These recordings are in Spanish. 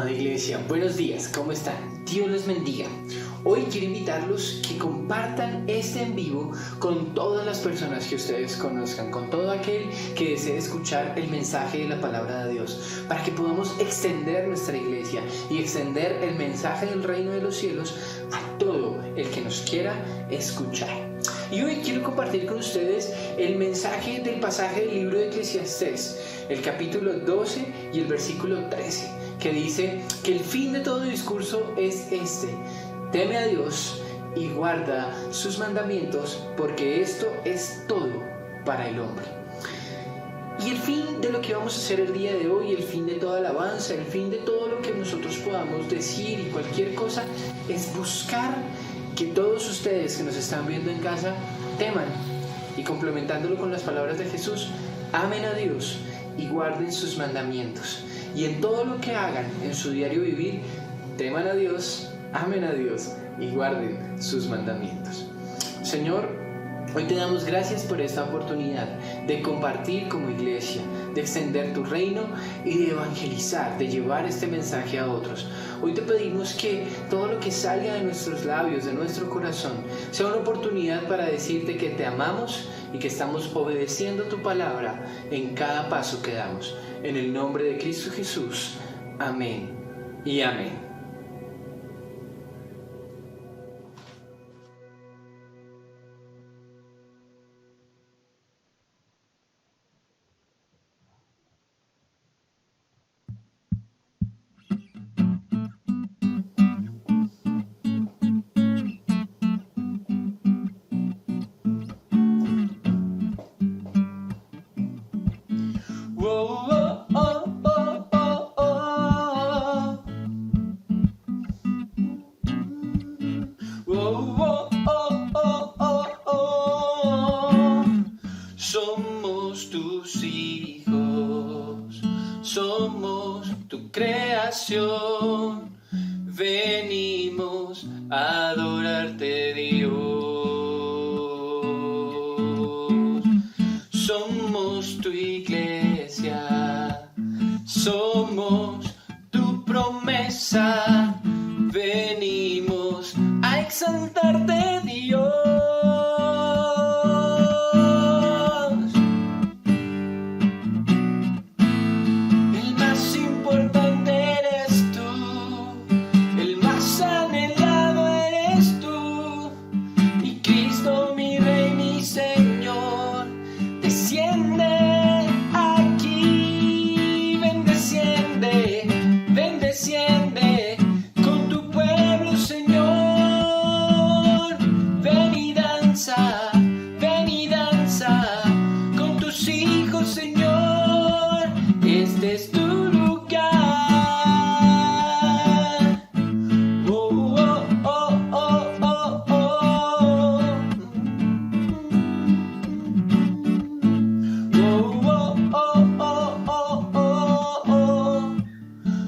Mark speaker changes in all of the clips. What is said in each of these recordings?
Speaker 1: Amada iglesia, buenos días, ¿cómo están? Dios les bendiga. Hoy quiero invitarlos que compartan este en vivo con todas las personas que ustedes conozcan, con todo aquel que desee escuchar el mensaje de la palabra de Dios, para que podamos extender nuestra iglesia y extender el mensaje del reino de los cielos a todo el que nos quiera escuchar. Y hoy quiero compartir con ustedes el mensaje del pasaje del libro de Eclesiastés, el capítulo 12 y el versículo 13, que dice que el fin de todo discurso es este: teme a Dios y guarda sus mandamientos, porque esto es todo para el hombre. Y el fin de lo que vamos a hacer el día de hoy, el fin de toda alabanza, el fin de todo lo que nosotros podamos decir y cualquier cosa, es buscar que todos ustedes que nos están viendo en casa teman, y complementándolo con las palabras de Jesús, amen a Dios y guarden sus mandamientos. Y en todo lo que hagan en su diario vivir, teman a Dios, amen a Dios y guarden sus mandamientos. Señor, hoy te damos gracias por esta oportunidad de compartir como iglesia, de extender tu reino y de evangelizar, de llevar este mensaje a otros. Hoy te pedimos que todo lo que salga de nuestros labios, de nuestro corazón, sea una oportunidad para decirte que te amamos y que estamos obedeciendo tu palabra en cada paso que damos. En el nombre de Cristo Jesús. Amén y amén. Somos tus hijos, somos tu creación, venimos a adorarte, Dios. Somos tu iglesia, somos tu promesa, venimos a exaltarte, Dios.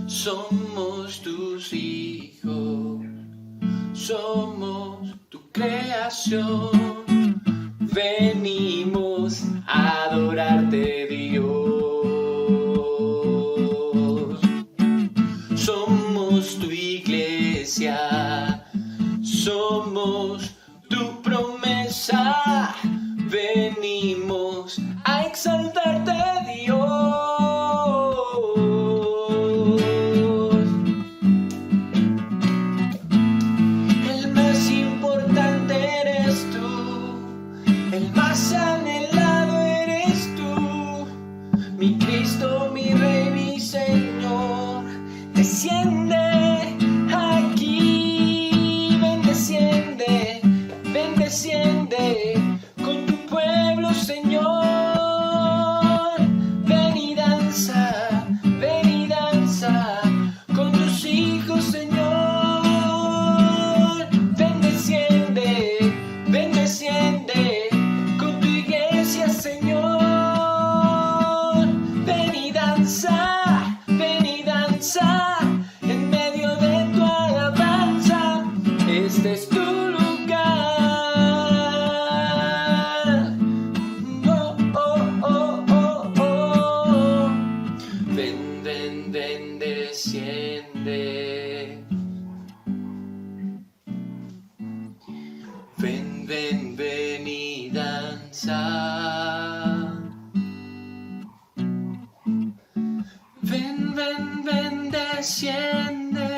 Speaker 1: Somos tus hijos, somos tu creación, venimos a adorarte, Dios. Somos tu iglesia, somos tu promesa, venimos a exaltarte, Dios. El más anhelado eres tú, mi Cristo, mi Rey, mi Señor. Desciende aquí, ven, desciende, con tu pueblo, Señor. Ven y danza con tus hijos, Señor. Ven, desciende con tu iglesia. Ven, ven, ven, desciende.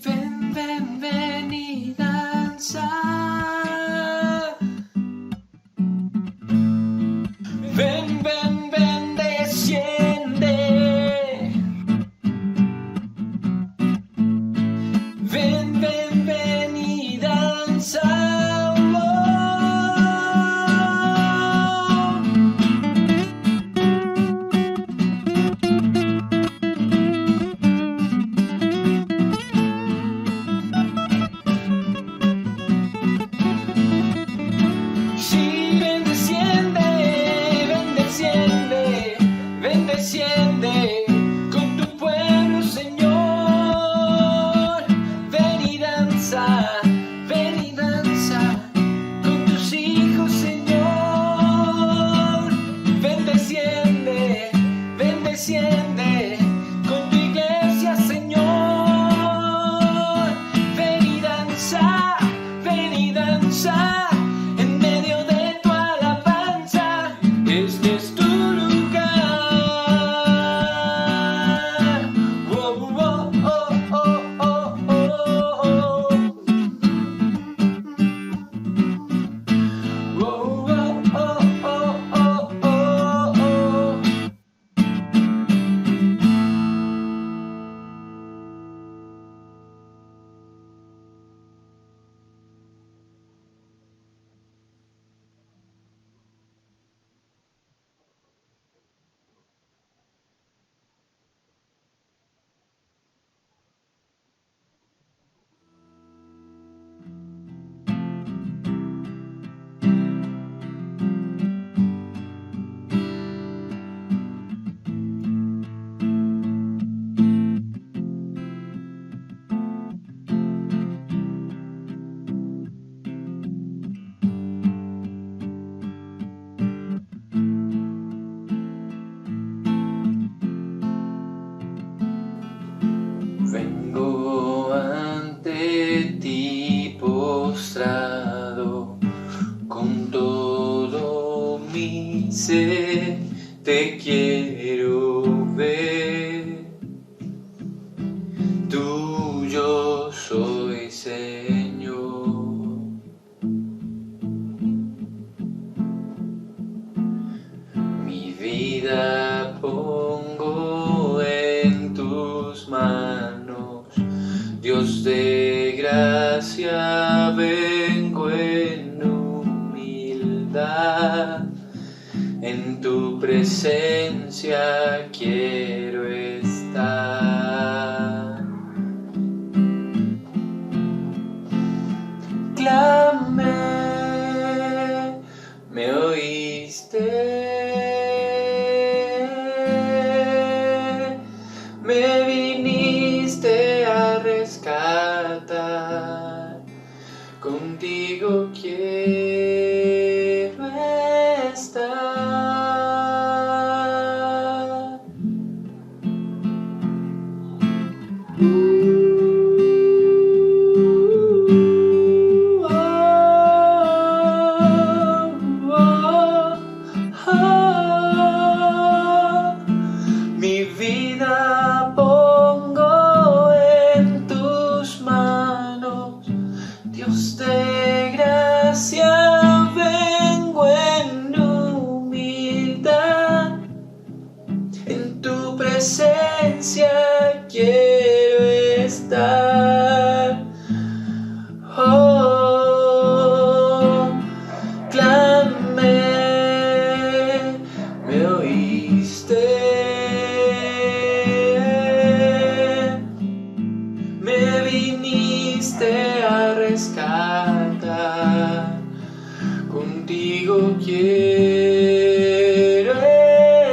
Speaker 1: Ven, ven, ven y danza. Ven, ven, ven, desciende. Ven, ven, ven y danza. Sí, ven, desciende, ven, desciende, ven, desciende con tu pueblo, Señor. Ven y danza con tus hijos, Señor. Ven, desciende con tu iglesia, Señor. Ven y danza en medio de tu alabanza. Este es tu lugar. Oh, oh, oh, oh, oh, oh, oh. Oh, oh, oh, oh, oh, oh, oh. Vengo ante ti postrado, con todo mi ser te quiero ver. Tuyo soy, Señor. Mi vida pongo en tus manos, Dios de gracia, vengo en humildad, en tu presencia quiero estar. Clamé, me oíste, me viniste a rescatar, contigo quiero estar. Mi vida pongo en tus manos, Dios de gracia, vengo en humildad, en tu presencia quiero estar. Oh, clamé, me oíste, me viniste a rescatar, contigo quiero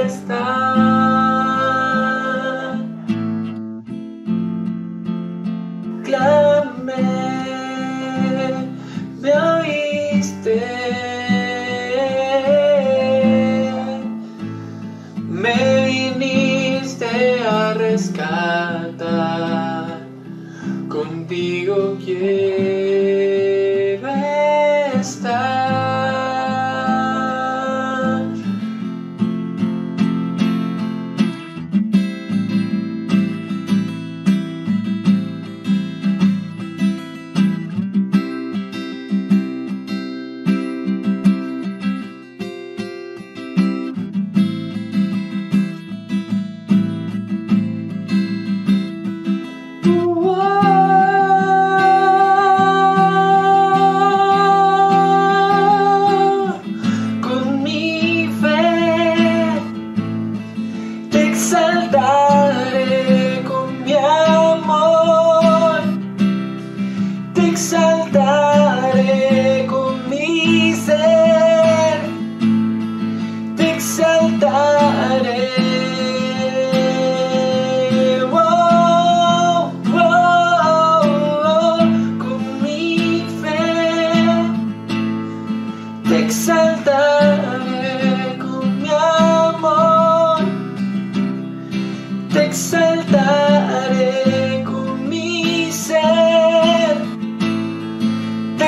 Speaker 1: estar. Clamé, me oíste, me viniste a rescatar, contigo quiero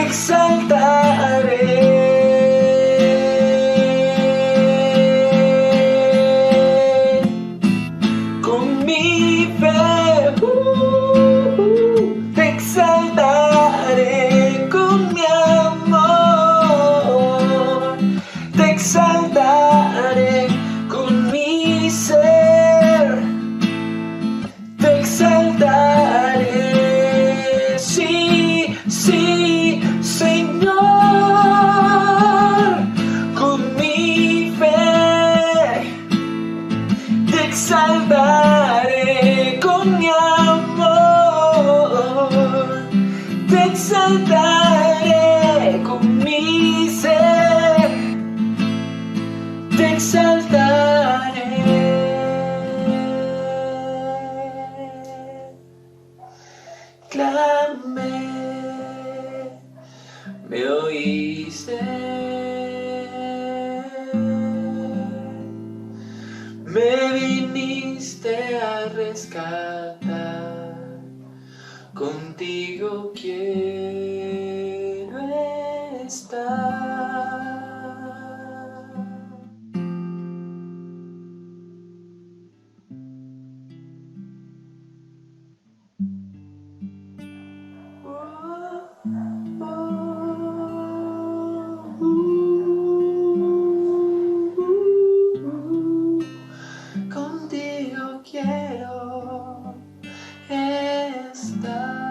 Speaker 1: exaltaré. Con mi fe, te exaltaré. Con mi amor, te exaltaré. Con mi ser, te exaltaré. Sí, sí, Señor, con mi fe te exaltaré. Con mi amor te exaltaré. Con mi ser te exaltaré. Clamé, me oíste, me viniste a rescatar, contigo quiero estar. Contigo quiero estar.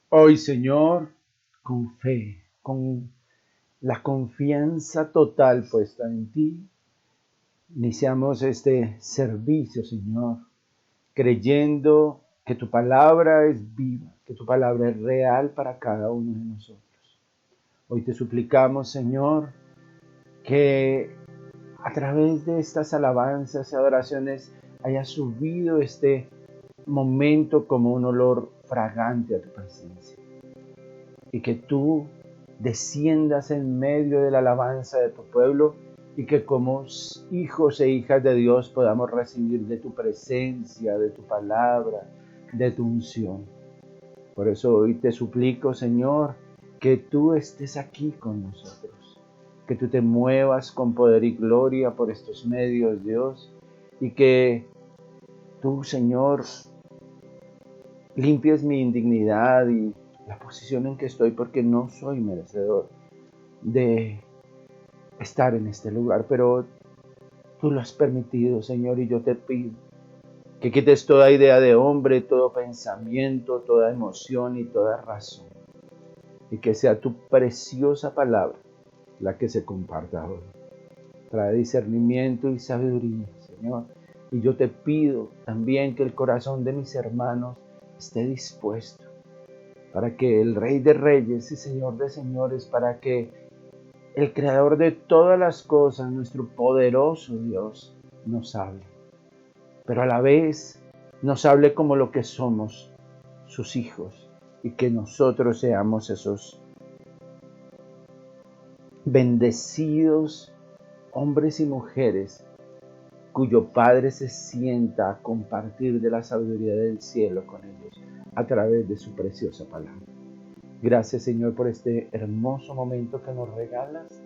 Speaker 2: Hoy, Señor, con fe, con la confianza total puesta en ti, iniciamos este servicio, Señor, creyendo que tu palabra es viva, que tu palabra es real para cada uno de nosotros. Hoy te suplicamos, Señor, que a través de estas alabanzas y adoraciones haya subido este momento como un olor fragante a tu presencia. Y que tú desciendas en medio de la alabanza de tu pueblo y que como hijos e hijas de Dios podamos recibir de tu presencia, de tu palabra, de tu unción. Por eso hoy te suplico, Señor, que tú estés aquí con nosotros, que tú te muevas con poder y gloria por estos medios, Dios, y que tú, Señor, limpies mi indignidad y la posición en que estoy, porque no soy merecedor de estar en este lugar, pero tú lo has permitido, Señor, y yo te pido que quites toda idea de hombre, todo pensamiento, toda emoción y toda razón, y que sea tu preciosa palabra la que se comparta hoy. Trae discernimiento y sabiduría, Señor, y yo te pido también que el corazón de mis hermanos esté dispuesto para que el Rey de Reyes y Señor de Señores, para que el Creador de todas las cosas, nuestro poderoso Dios, nos hable. Pero a la vez nos hable como lo que somos, sus hijos, y que nosotros seamos esos bendecidos hombres y mujeres cuyo Padre se sienta a compartir de la sabiduría del cielo con ellos a través de su preciosa palabra. Gracias, Señor, por este hermoso momento que nos regalas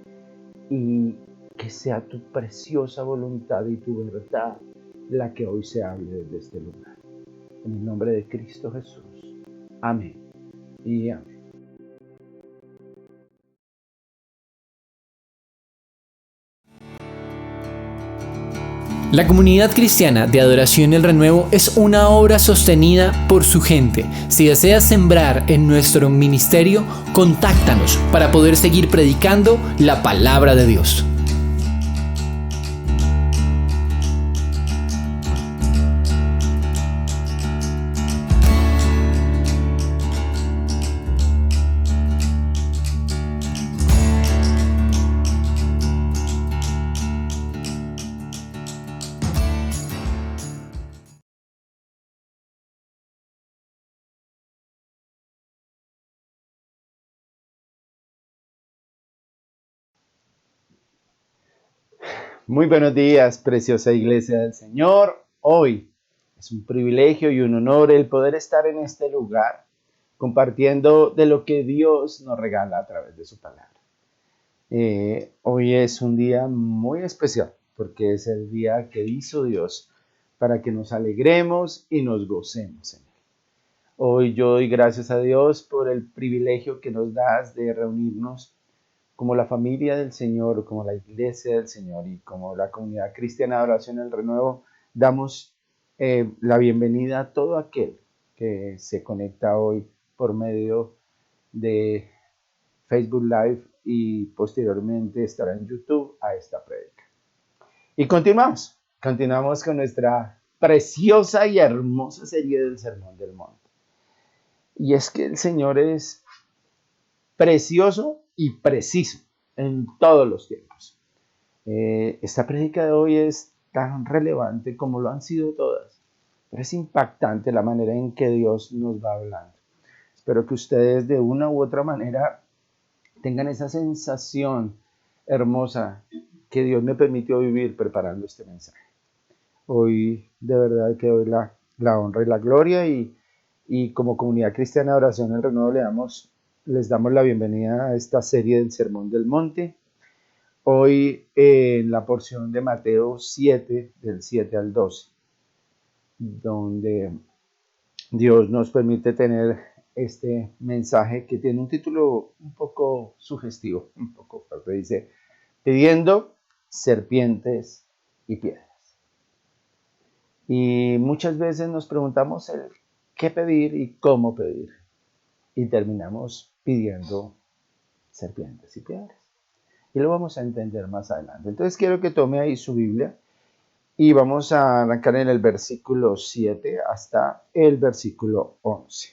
Speaker 2: y que sea tu preciosa voluntad y tu verdad la que hoy se hable desde este lugar. En el nombre de Cristo Jesús. Amén y amén.
Speaker 1: La comunidad cristiana de Adoración El Renuevo es una obra sostenida por su gente. Si deseas sembrar en nuestro ministerio, contáctanos para poder seguir predicando la palabra de Dios.
Speaker 2: Muy buenos días, preciosa Iglesia del Señor. Hoy es un privilegio y un honor el poder estar en este lugar compartiendo de lo que Dios nos regala a través de su palabra. Hoy es un día muy especial porque es el día que hizo Dios para que nos alegremos y nos gocemos en él. Hoy yo doy gracias a Dios por el privilegio que nos das de reunirnos como la familia del Señor, como la iglesia del Señor y como la comunidad cristiana de oración El Renuevo. Damos la bienvenida a todo aquel que se conecta hoy por medio de Facebook Live y posteriormente estará en YouTube a esta prédica. Y continuamos con nuestra preciosa y hermosa serie del Sermón del Monte. Y es que el Señor es precioso y preciso en todos los tiempos. Esta prédica de hoy es tan relevante como lo han sido todas, pero es impactante la manera en que Dios nos va hablando. Espero que ustedes de una u otra manera tengan esa sensación hermosa que Dios me permitió vivir preparando este mensaje. Hoy de verdad que doy la honra y la gloria y como comunidad cristiana de oración El Renuevo les damos la bienvenida a esta serie del Sermón del Monte. Hoy en la porción de Mateo 7, del 7 al 12, donde Dios nos permite tener este mensaje que tiene un título un poco sugestivo, un poco fuerte. Dice, pidiendo serpientes y piedras. Y muchas veces nos preguntamos el qué pedir y cómo pedir. Y terminamos pidiendo serpientes y piedras. Y lo vamos a entender más adelante. Entonces quiero que tome ahí su Biblia y vamos a arrancar en el versículo 7 hasta el versículo 11.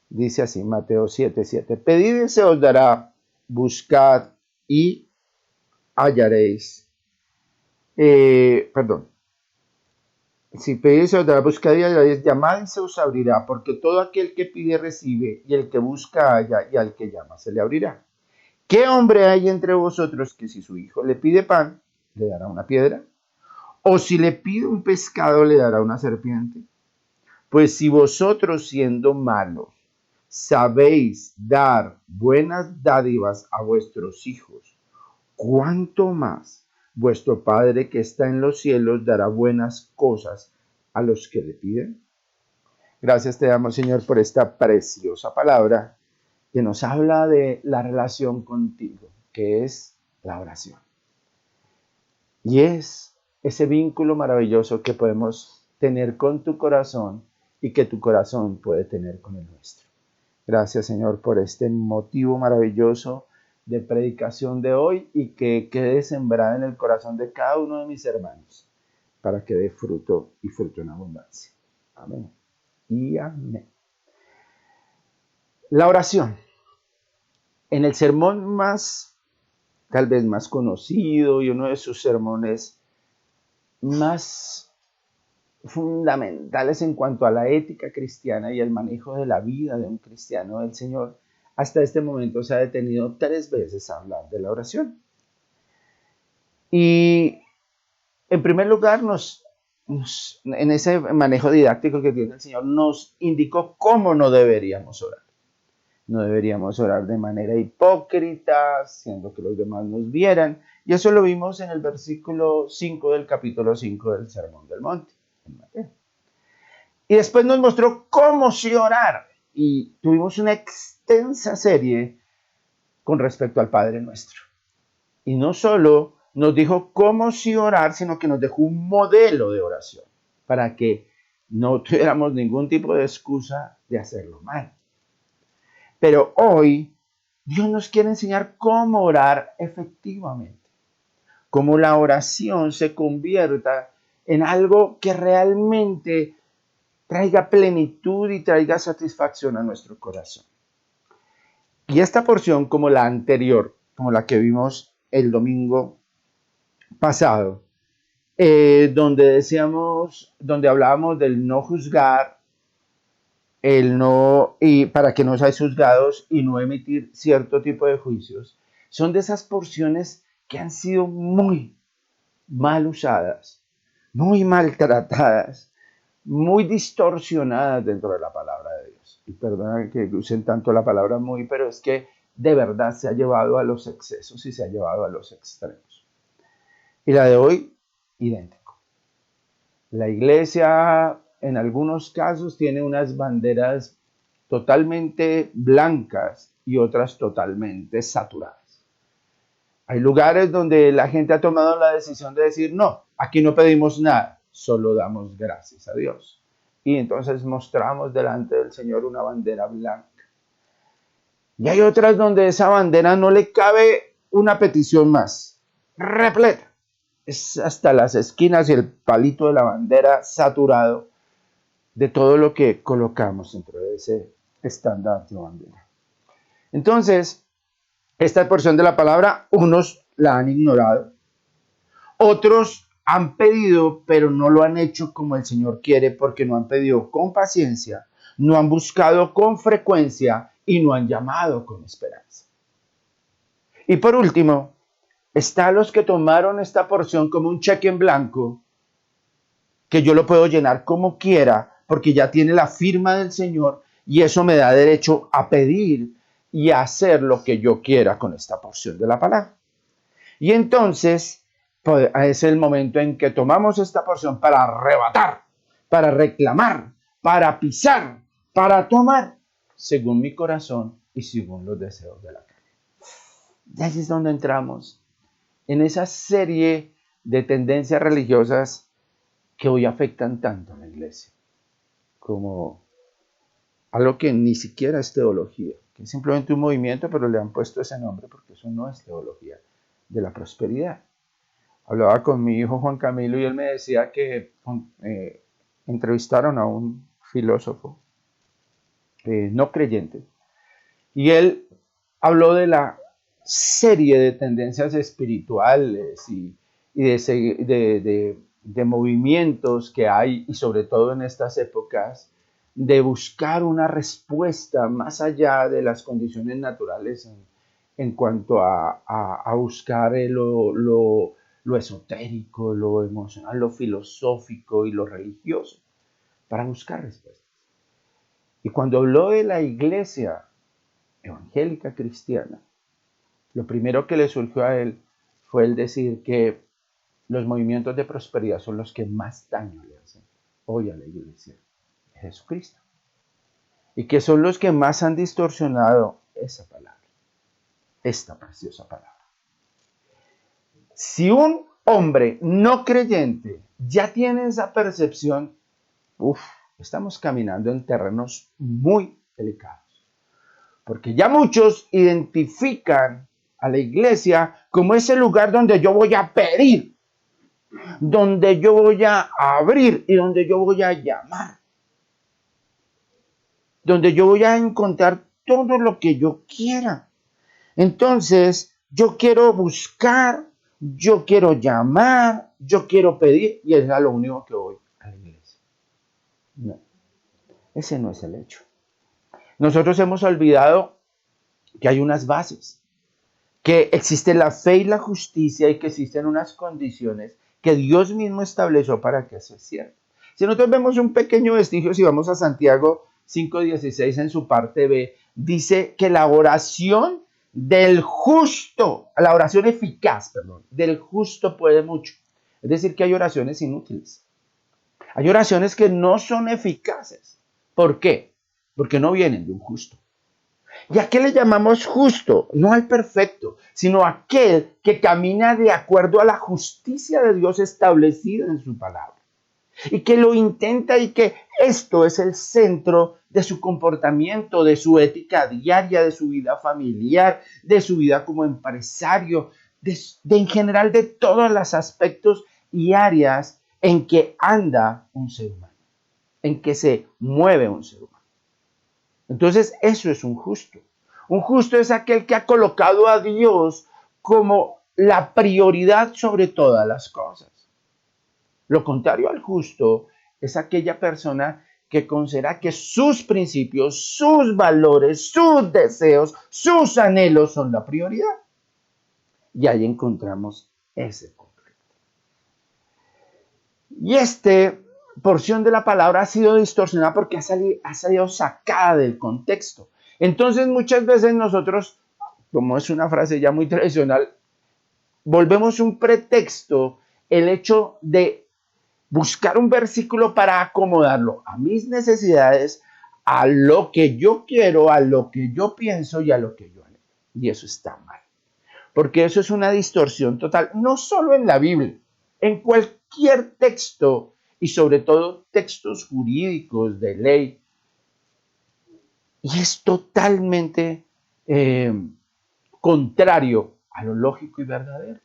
Speaker 2: Dice así, Mateo 7, 7. Pedid y se os dará, buscad y hallaréis. Si pedís se os dará, buscad y hallaréis, llamad y se os abrirá, porque todo aquel que pide recibe, y el que busca halla, y al que llama se le abrirá. ¿Qué hombre hay entre vosotros que si su hijo le pide pan, le dará una piedra? ¿O si le pide un pescado, le dará una serpiente? Pues si vosotros siendo malos sabéis dar buenas dádivas a vuestros hijos, ¿cuánto más vuestro Padre que está en los cielos dará buenas cosas a los que le piden? Gracias te damos, Señor, por esta preciosa palabra que nos habla de la relación contigo, que es la oración. Y es ese vínculo maravilloso que podemos tener con tu corazón y que tu corazón puede tener con el nuestro. Gracias, Señor, por este motivo maravilloso de predicación de hoy y que quede sembrada en el corazón de cada uno de mis hermanos para que dé fruto y fruto en abundancia. Amén y amén. La oración. En el sermón tal vez más conocido y uno de sus sermones más fundamentales en cuanto a la ética cristiana y el manejo de la vida de un cristiano del Señor, hasta este momento se ha detenido 3 veces a hablar de la oración. Y en primer lugar, en ese manejo didáctico que tiene el Señor, nos indicó cómo no deberíamos orar. No deberíamos orar de manera hipócrita, siendo que los demás nos vieran. Y eso lo vimos en el versículo 5 del capítulo 5 del Sermón del Monte, en Mateo. Y después nos mostró cómo sí orar. Y tuvimos una extensa serie con respecto al Padre Nuestro. Y no solo nos dijo cómo sí orar, sino que nos dejó un modelo de oración para que no tuviéramos ningún tipo de excusa de hacerlo mal. Pero hoy Dios nos quiere enseñar cómo orar efectivamente, cómo la oración se convierta en algo que realmente traiga plenitud y traiga satisfacción a nuestro corazón. Y esta porción, como la anterior, como la que vimos el domingo pasado, donde hablábamos del no juzgar, y para que no seáis juzgados y no emitir cierto tipo de juicios, son de esas porciones que han sido muy, mal usadas, muy maltratadas, muy distorsionadas dentro de la palabra de Dios. Y perdona que usen tanto la palabra muy, pero es que de verdad se ha llevado a los excesos y se ha llevado a los extremos. Y la de hoy, idéntico. La iglesia en algunos casos tiene unas banderas totalmente blancas y otras totalmente saturadas. Hay lugares donde la gente ha tomado la decisión de decir, no, aquí no pedimos nada, solo damos gracias a Dios. Y entonces mostramos delante del Señor una bandera blanca. Y hay otras donde esa bandera no le cabe una petición más, repleta. Es hasta las esquinas y el palito de la bandera saturado de todo lo que colocamos dentro de ese estandarte o bandera. Entonces, esta porción de la palabra, unos la han ignorado, otros han pedido, pero no lo han hecho como el Señor quiere, porque no han pedido con paciencia, no han buscado con frecuencia y no han llamado con esperanza. Y por último, están los que tomaron esta porción como un cheque en blanco, que yo lo puedo llenar como quiera, porque ya tiene la firma del Señor y eso me da derecho a pedir y a hacer lo que yo quiera con esta porción de la palabra. Y entonces pues, es el momento en que tomamos esta porción para arrebatar, para reclamar, para pisar, para tomar, según mi corazón y según los deseos de la carne. Y ahí es donde entramos en esa serie de tendencias religiosas que hoy afectan tanto a la iglesia, como algo que ni siquiera es teología, que es simplemente un movimiento, pero le han puesto ese nombre porque eso no es teología de la prosperidad. Hablaba con mi hijo Juan Camilo y él me decía que entrevistaron a un filósofo no creyente y él habló de la serie de tendencias espirituales y de movimientos que hay, y sobre todo en estas épocas, de buscar una respuesta más allá de las condiciones naturales en cuanto a buscar lo esotérico, lo emocional, lo filosófico y lo religioso, para buscar respuestas. Y cuando habló de la iglesia evangélica cristiana, lo primero que le surgió a él fue el decir que los movimientos de prosperidad son los que más daño le hacen hoy a la iglesia de Jesucristo. Y que son los que más han distorsionado esa palabra, esta preciosa palabra. Si un hombre no creyente ya tiene esa percepción, estamos caminando en terrenos muy delicados. Porque ya muchos identifican a la iglesia como ese lugar donde yo voy a pedir, donde yo voy a abrir y donde yo voy a llamar, donde yo voy a encontrar todo lo que yo quiera. Entonces, yo quiero buscar, yo quiero llamar, yo quiero pedir, y es a lo único que voy a la iglesia. No, ese no es el hecho. Nosotros hemos olvidado que hay unas bases, que existe la fe y la justicia y que existen unas condiciones que Dios mismo estableció para que se cierren. Si nosotros vemos un pequeño vestigio, si vamos a Santiago 5:16 en su parte B, dice que la oración del justo, la oración eficaz, del justo puede mucho. Es decir, que hay oraciones inútiles. Hay oraciones que no son eficaces. ¿Por qué? Porque no vienen de un justo. ¿Y a qué le llamamos justo? No al perfecto, sino a aquel que camina de acuerdo a la justicia de Dios establecida en su palabra. Y que lo intenta y que esto es el centro de su comportamiento, de su ética diaria, de su vida familiar, de su vida como empresario, de en general de todos los aspectos y áreas en que anda un ser humano, en que se mueve un ser humano. Entonces, eso es un justo. Un justo es aquel que ha colocado a Dios como la prioridad sobre todas las cosas. Lo contrario al justo es aquella persona que considera que sus principios, sus valores, sus deseos, sus anhelos son la prioridad. Y ahí encontramos ese conflicto. Y esta porción de la palabra ha sido distorsionada porque ha salido sacada del contexto. Entonces muchas veces nosotros, como es una frase ya muy tradicional, volvemos un pretexto el hecho de buscar un versículo para acomodarlo a mis necesidades, a lo que yo quiero, a lo que yo pienso y a lo que yo anhelo. Y eso está mal, porque eso es una distorsión total, no solo en la Biblia, en cualquier texto y sobre todo textos jurídicos de ley. Y es totalmente contrario a lo lógico y verdadero.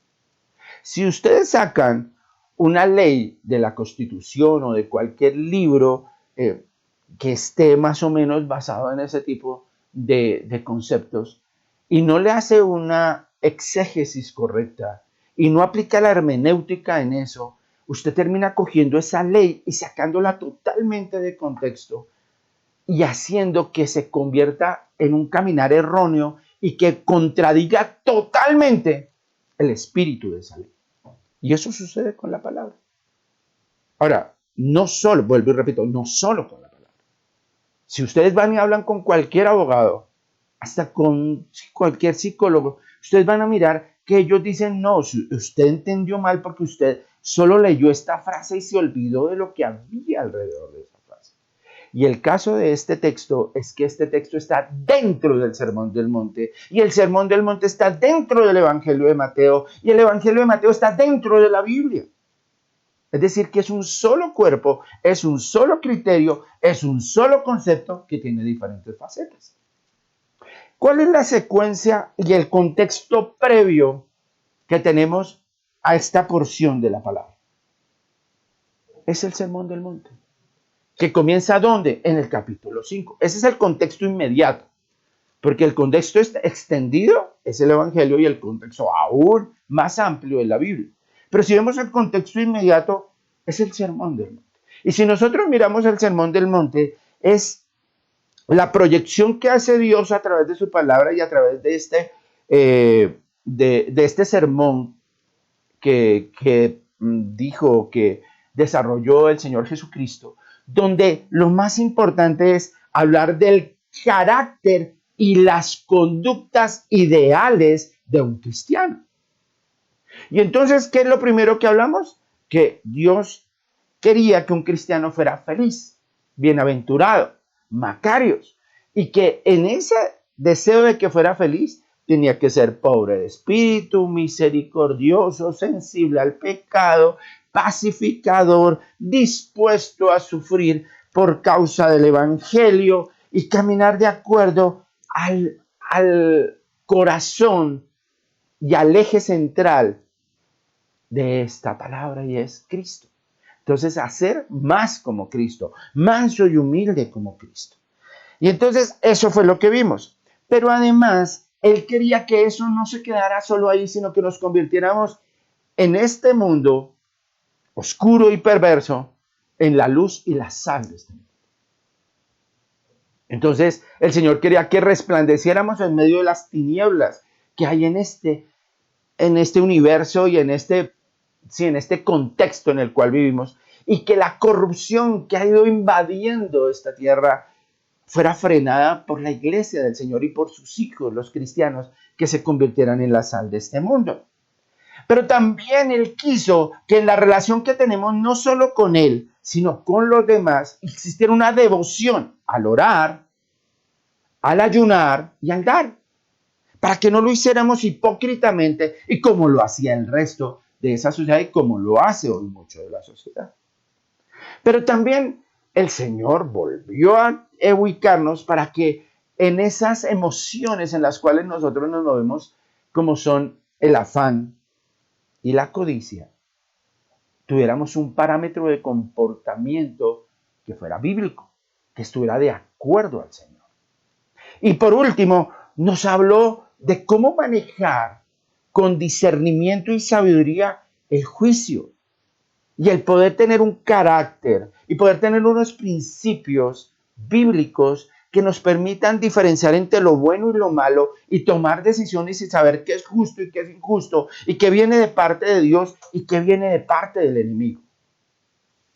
Speaker 2: Si ustedes sacan una ley de la Constitución o de cualquier libro que esté más o menos basado en ese tipo de conceptos y no le hace una exégesis correcta y no aplica la hermenéutica en eso, usted termina cogiendo esa ley y sacándola totalmente de contexto y haciendo que se convierta en un caminar erróneo y que contradiga totalmente el espíritu de esa ley. Y eso sucede con la palabra. Ahora, no solo, vuelvo y repito, no solo con la palabra. Si ustedes van y hablan con cualquier abogado, hasta con cualquier psicólogo, ustedes van a mirar que ellos dicen, no, usted entendió mal porque usted solo leyó esta frase y se olvidó de lo que había alrededor de esa frase. Y el caso de este texto es que este texto está dentro del Sermón del Monte y el Sermón del Monte está dentro del Evangelio de Mateo y el Evangelio de Mateo está dentro de la Biblia. Es decir, que es un solo cuerpo, es un solo criterio, es un solo concepto que tiene diferentes facetas. ¿Cuál es la secuencia y el contexto previo que tenemos a esta porción de la palabra? Es el Sermón del Monte, que comienza ¿dónde? En el capítulo 5. Ese es el contexto inmediato, porque el contexto extendido es el Evangelio y el contexto aún más amplio es la Biblia. Pero si vemos el contexto inmediato, es el Sermón del Monte. Y si nosotros miramos el Sermón del Monte, es la proyección que hace Dios a través de su palabra y a través de este sermón que dijo, que desarrolló el Señor Jesucristo, donde lo más importante es hablar del carácter y las conductas ideales de un cristiano. Y entonces, ¿qué es lo primero que hablamos? Que Dios quería que un cristiano fuera feliz, bienaventurado, macarios, y que en ese deseo de que fuera feliz tenía que ser pobre de espíritu, misericordioso, sensible al pecado, pacificador, dispuesto a sufrir por causa del Evangelio y caminar de acuerdo al corazón y al eje central de esta palabra, y es Cristo. Entonces, hacer más como Cristo, manso y humilde como Cristo. Y entonces, eso fue lo que vimos. Pero además, Él quería que eso no se quedara solo ahí, sino que nos convirtiéramos en este mundo oscuro y perverso, en la luz y la sal de este mundo. Entonces, el Señor quería que resplandeciéramos en medio de las tinieblas que hay en este universo y en este contexto en el cual vivimos, y que la corrupción que ha ido invadiendo esta tierra fuera frenada por la iglesia del Señor y por sus hijos, los cristianos, que se convirtieran en la sal de este mundo. Pero también Él quiso que en la relación que tenemos, no solo con Él, sino con los demás, existiera una devoción al orar, al ayunar y al dar, para que no lo hiciéramos hipócritamente y como lo hacía el resto de esa sociedad y como lo hace hoy mucho de la sociedad. Pero también el Señor volvió a ubicarnos para que en esas emociones en las cuales nosotros nos movemos, como son el afán y la codicia, tuviéramos un parámetro de comportamiento que fuera bíblico, que estuviera de acuerdo al Señor. Y por último, nos habló de cómo manejar con discernimiento y sabiduría el juicio y el poder tener un carácter y poder tener unos principios bíblicos que nos permitan diferenciar entre lo bueno y lo malo y tomar decisiones y saber qué es justo y qué es injusto y qué viene de parte de Dios y qué viene de parte del enemigo.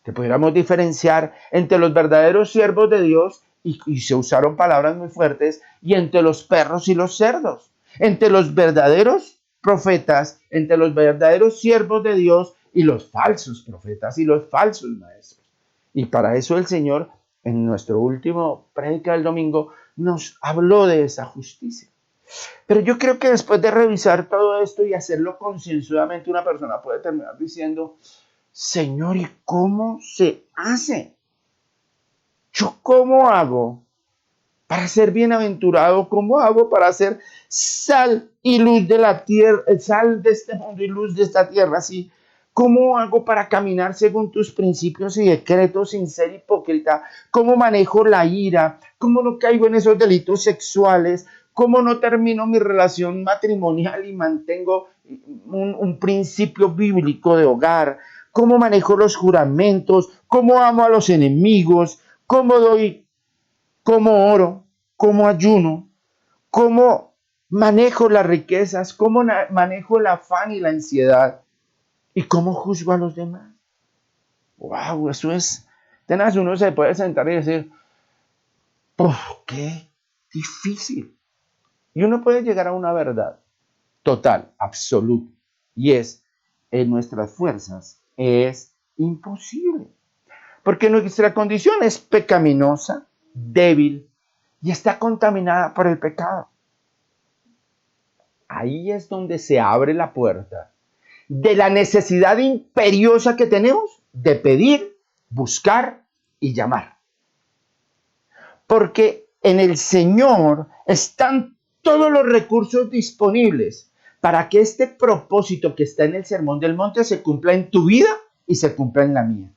Speaker 2: que pudiéramos diferenciar entre los verdaderos siervos de Dios, y se usaron palabras muy fuertes, y entre los perros y los cerdos, entre los verdaderos profetas, entre los verdaderos siervos de Dios y los falsos profetas y los falsos maestros. Y para eso el Señor, en nuestro último prédica del domingo, nos habló de esa justicia. Pero yo creo que después de revisar todo esto y hacerlo concienzudamente, una persona puede terminar diciendo: Señor, ¿y cómo se hace? ¿Yo cómo hago para ser bienaventurado? ¿Cómo hago para ser sal y luz de la tierra, sal de este mundo y luz de esta tierra? ¿Sí? ¿Cómo hago para caminar según tus principios y decretos sin ser hipócrita? ¿Cómo manejo la ira? ¿Cómo no caigo en esos delitos sexuales? ¿Cómo no termino mi relación matrimonial y mantengo un principio bíblico de hogar? ¿Cómo manejo los juramentos? ¿Cómo amo a los enemigos? ¿Cómo doy? ¿Cómo oro? ¿Cómo ayuno? ¿Cómo manejo las riquezas? ¿Cómo manejo el afán y la ansiedad? ¿Y cómo juzgo a los demás? ¡Wow! Eso es tenaz. Uno se puede sentar y decir: ¡oh, qué difícil! Y uno puede llegar a una verdad total, absoluta, y es: en nuestras fuerzas es imposible. Porque nuestra condición es pecaminosa, débil, y está contaminada por el pecado. Ahí es donde se abre la puerta de la necesidad imperiosa que tenemos de pedir, buscar y llamar. Porque en el Señor están todos los recursos disponibles para que este propósito que está en el Sermón del Monte se cumpla en tu vida y se cumpla en la mía.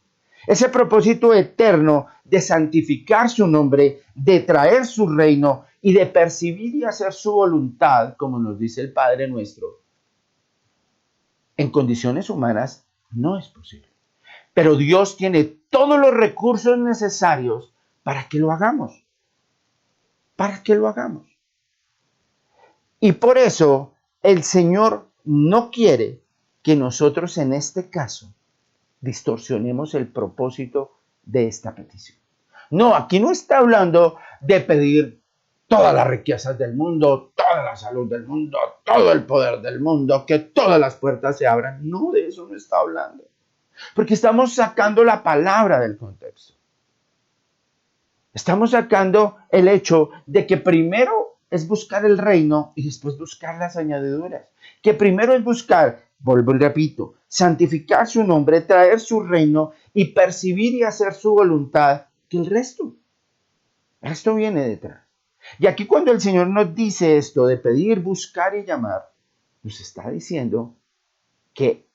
Speaker 2: Ese propósito eterno de santificar su nombre, de traer su reino y de percibir y hacer su voluntad, como nos dice el Padre nuestro, en condiciones humanas no es posible. Pero Dios tiene todos los recursos necesarios para que lo hagamos. Para que lo hagamos. Y por eso el Señor no quiere que nosotros en este caso distorsionemos el propósito de esta petición. No, aquí no está hablando de pedir todas las riquezas del mundo, toda la salud del mundo, todo el poder del mundo, que todas las puertas se abran. No, de eso no está hablando. Porque estamos sacando la palabra del contexto. Estamos sacando el hecho de que primero es buscar el reino y después buscar las añadiduras. Que primero es buscar, vuelvo y repito, santificar su nombre, traer su reino y percibir y hacer su voluntad, que el resto viene detrás. Y aquí cuando el Señor nos dice esto de pedir, buscar y llamar, nos está diciendo que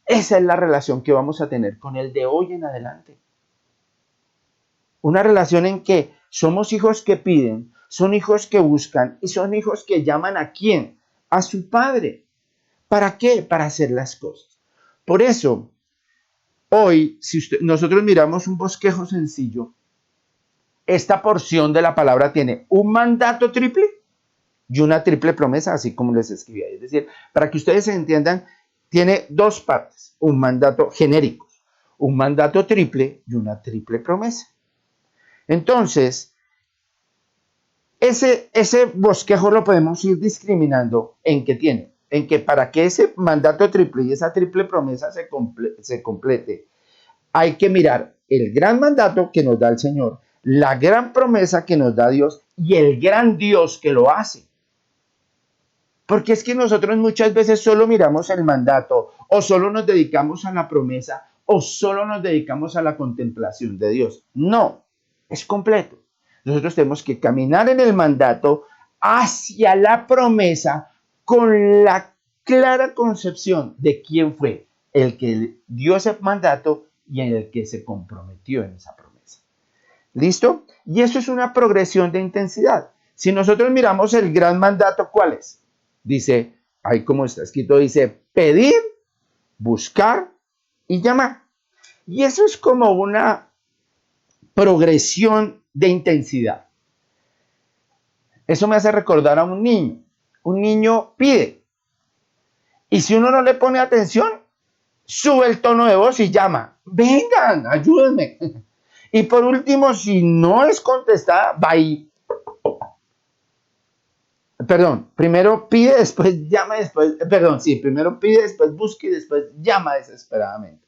Speaker 2: esa es la relación que vamos a tener con Él de hoy en adelante. Una relación en que somos hijos que piden, son hijos que buscan y son hijos que llaman ¿a quién? A su Padre. ¿Para qué? Para hacer las cosas. Por eso, hoy, si nosotros miramos un bosquejo sencillo, esta porción de la palabra tiene un mandato triple y una triple promesa, así como les escribí ahí. Es decir, para que ustedes se entiendan, tiene dos partes, un mandato genérico, un mandato triple y una triple promesa. Entonces, ese bosquejo lo podemos ir discriminando en que para que ese mandato triple y esa triple promesa se complete, hay que mirar el gran mandato que nos da el Señor, la gran promesa que nos da Dios y el gran Dios que lo hace. Porque es que nosotros muchas veces solo miramos el mandato o solo nos dedicamos a la promesa o solo nos dedicamos a la contemplación de Dios. No, es completo. Nosotros tenemos que caminar en el mandato hacia la promesa con la clara concepción de quién fue el que dio ese mandato y en el que se comprometió en esa promesa. ¿Listo? Y eso es una progresión de intensidad. Si nosotros miramos el gran mandato, ¿cuál es? Dice, ahí como está escrito, dice pedir, buscar y llamar. Y eso es como una progresión de intensidad. Eso me hace recordar a un niño. Un niño pide. Y si uno no le pone atención, sube el tono de voz y llama. Vengan, ayúdenme. Y por último, si no es contestada, va y... Perdón, primero pide, después llama, primero pide, después busca y después llama desesperadamente.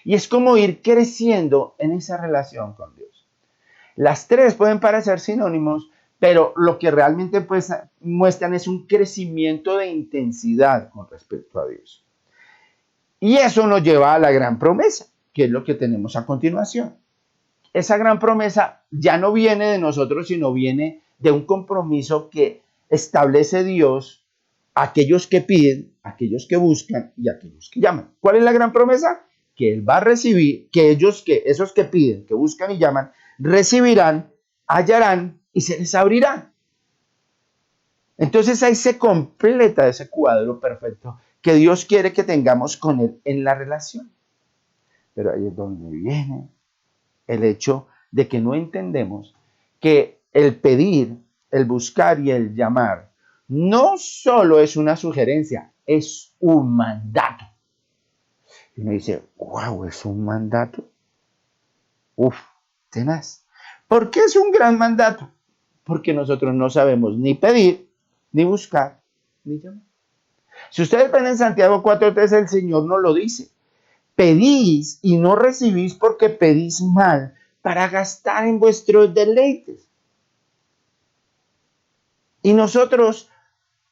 Speaker 2: Y es como ir creciendo en esa relación con Dios. Las tres pueden parecer sinónimos, pero lo que realmente pues, muestran es un crecimiento de intensidad con respecto a Dios. Y eso nos lleva a la gran promesa, que es lo que tenemos a continuación. Esa gran promesa ya no viene de nosotros, sino viene de un compromiso que establece Dios a aquellos que piden, a aquellos que buscan y a aquellos que llaman. ¿Cuál es la gran promesa? Que Él va a recibir, que esos que piden, que buscan y llaman, recibirán, hallarán y se les abrirá. Entonces ahí se completa ese cuadro perfecto que Dios quiere que tengamos con Él en la relación. Pero ahí es donde viene el hecho de que no entendemos que el pedir, el buscar y el llamar no solo es una sugerencia, es un mandato. Y uno dice, wow, ¿es un mandato? Uf, tenaz. ¿Por qué es un gran mandato? Porque nosotros no sabemos ni pedir, ni buscar, ni llamar. Si ustedes ven en Santiago 4:3, el Señor nos lo dice. Pedís y no recibís porque pedís mal para gastar en vuestros deleites. Y nosotros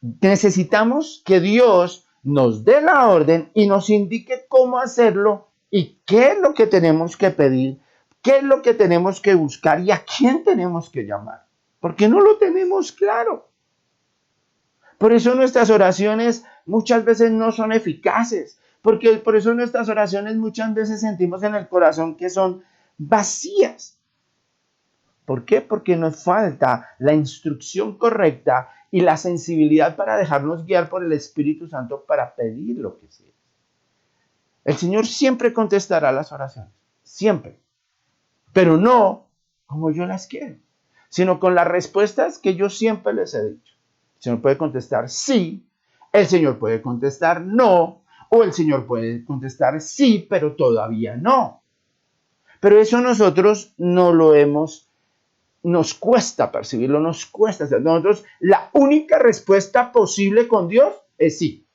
Speaker 2: necesitamos que Dios nos dé la orden y nos indique cómo hacerlo y qué es lo que tenemos que pedir, qué es lo que tenemos que buscar y a quién tenemos que llamar. Porque no lo tenemos claro. Por eso nuestras oraciones muchas veces no son eficaces. Porque por eso nuestras oraciones muchas veces sentimos en el corazón que son vacías. ¿Por qué? Porque nos falta la instrucción correcta y la sensibilidad para dejarnos guiar por el Espíritu Santo para pedir lo que sea. El Señor siempre contestará las oraciones, siempre, pero no como yo las quiero, sino con las respuestas que yo siempre les he dicho. El Señor puede contestar sí, el Señor puede contestar no, o el Señor puede contestar sí, pero todavía no. Pero eso nosotros no lo nos cuesta percibirlo, nos cuesta hacer. Nosotros, la única respuesta posible con Dios es sí.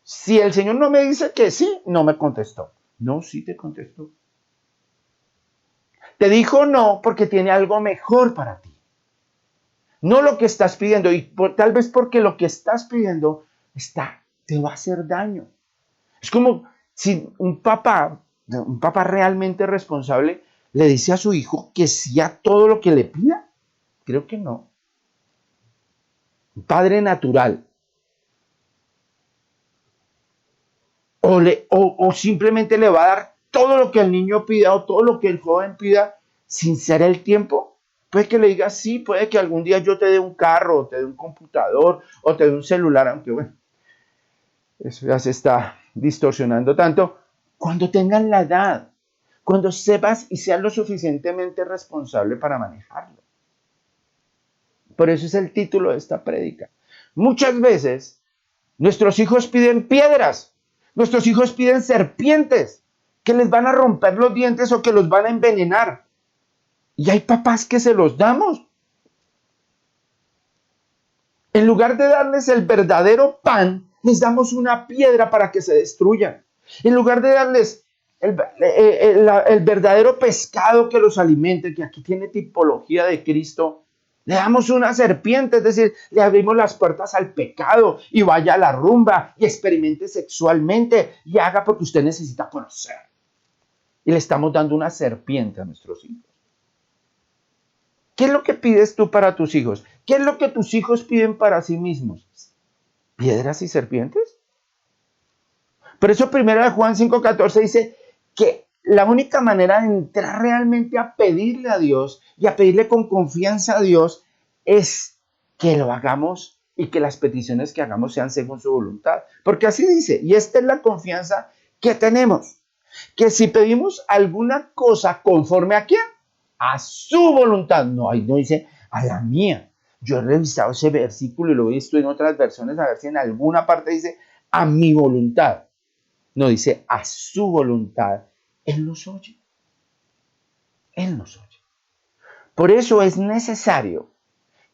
Speaker 2: Si el Señor no me dice que sí, no me contestó. No, sí te contestó. Te dijo no porque tiene algo mejor para ti. No lo que estás pidiendo, y tal vez porque lo que estás pidiendo te va a hacer daño. Es como si un papá realmente responsable, le dice a su hijo que sí a todo lo que le pida. Creo que no. Un padre natural. O simplemente le va a dar todo lo que el niño pida o todo lo que el joven pida sin ser el tiempo. Puede que le diga sí, puede que algún día yo te dé un carro, o te dé un computador, o te dé un celular, aunque bueno, eso ya se está distorsionando tanto. Cuando tengan la edad, cuando sepas y seas lo suficientemente responsable para manejarlo. Por eso es el título de esta prédica. Muchas veces nuestros hijos piden piedras, nuestros hijos piden serpientes que les van a romper los dientes o que los van a envenenar. Y hay papás que se los damos. En lugar de darles el verdadero pan, les damos una piedra para que se destruyan. En lugar de darles el verdadero pescado que los alimente, que aquí tiene tipología de Cristo, le damos una serpiente, es decir, le abrimos las puertas al pecado y vaya a la rumba y experimente sexualmente y haga porque usted necesita conocer. Y le estamos dando una serpiente a nuestros hijos. ¿Qué es lo que pides tú para tus hijos? ¿Qué es lo que tus hijos piden para sí mismos? ¿Piedras y serpientes? Por eso 1 Juan 5:14 dice que la única manera de entrar realmente a pedirle a Dios y a pedirle con confianza a Dios es que lo hagamos y que las peticiones que hagamos sean según su voluntad. Porque así dice, y esta es la confianza que tenemos, que si pedimos alguna cosa conforme a quién, a su voluntad, no, ahí no dice a la mía. Yo he revisado ese versículo y lo he visto en otras versiones a ver si en alguna parte dice a mi voluntad. no dice a su voluntad. Él nos oye. Él nos oye. Por eso es necesario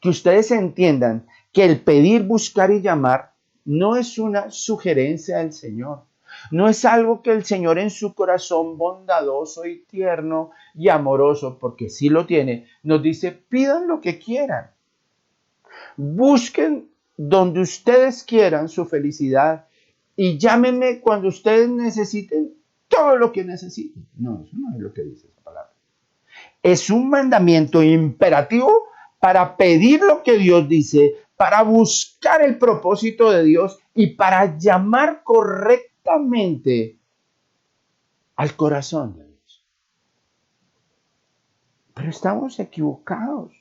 Speaker 2: que ustedes entiendan que el pedir, buscar y llamar no es una sugerencia del Señor. No es algo que el Señor en su corazón bondadoso y tierno y amoroso, porque sí lo tiene, nos dice, pidan lo que quieran. Busquen donde ustedes quieran su felicidad y llámenme cuando ustedes necesiten todo lo que necesiten. No, eso no es lo que dice esa palabra. Es un mandamiento imperativo para pedir lo que Dios dice, para buscar el propósito de Dios y para llamar correctamente al corazón de Dios. Pero estamos equivocados.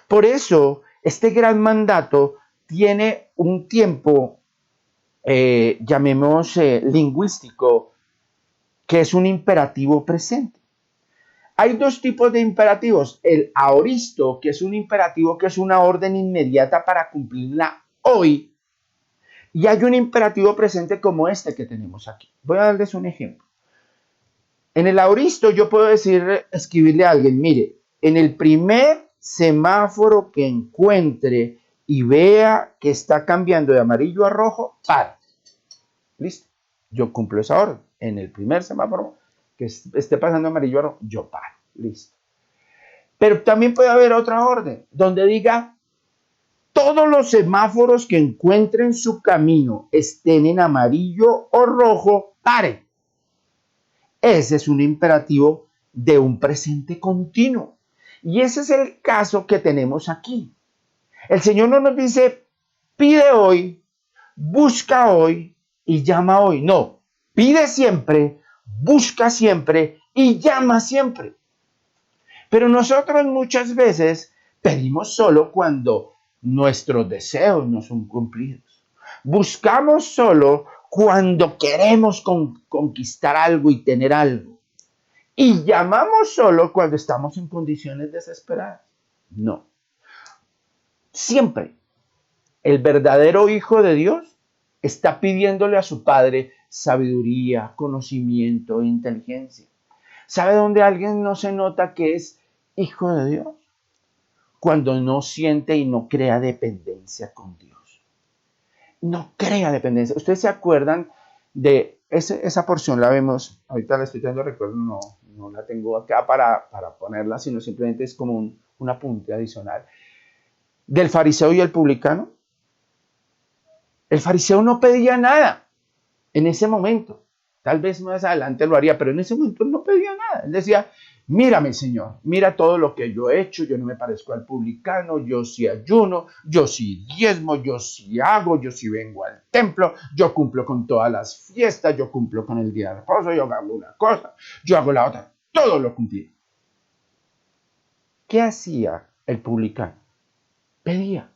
Speaker 2: Por eso, este gran mandato tiene un tiempo, llamemos lingüístico, que es un imperativo presente. Hay dos tipos de imperativos. El aoristo, que es un imperativo que es una orden inmediata para cumplirla hoy. Y hay un imperativo presente como este que tenemos aquí. Voy a darles un ejemplo. En el aoristo yo puedo escribirle a alguien, mire, en el primer semáforo que encuentre y vea que está cambiando de amarillo a rojo, para. Listo. Yo cumplo esa orden. En el primer semáforo que esté pasando amarillo a rojo, yo paro. Listo. Pero también puede haber otra orden donde diga todos los semáforos que encuentren su camino estén en amarillo o rojo, pare. Ese es un imperativo de un presente continuo. Y ese es el caso que tenemos aquí. El Señor no nos dice, pide hoy, busca hoy y llama hoy. No, pide siempre, busca siempre y llama siempre. Pero nosotros muchas veces pedimos solo cuando nuestros deseos no son cumplidos. Buscamos solo cuando queremos conquistar algo y tener algo. Y llamamos solo cuando estamos en condiciones desesperadas. No. Siempre el verdadero Hijo de Dios está pidiéndole a su Padre sabiduría, conocimiento e inteligencia. ¿Sabe dónde alguien no se nota que es hijo de Dios? Cuando no siente y no crea dependencia con Dios. No crea dependencia. ¿Ustedes se acuerdan de esa porción? La vemos, ahorita la estoy teniendo recuerdo, no la tengo acá para ponerla, sino simplemente es como un apunte adicional. Del fariseo y el publicano. El fariseo no pedía nada en ese momento. Tal vez más adelante lo haría, pero en ese momento no pedía nada. Él decía, mírame, Señor, mira todo lo que yo he hecho, yo no me parezco al publicano, yo sí ayuno, yo sí diezmo, yo sí hago, yo sí vengo al templo, yo cumplo con todas las fiestas, yo cumplo con el día de reposo, yo hago una cosa, yo hago la otra, todo lo cumplí. ¿Qué hacía el publicano? Pedía.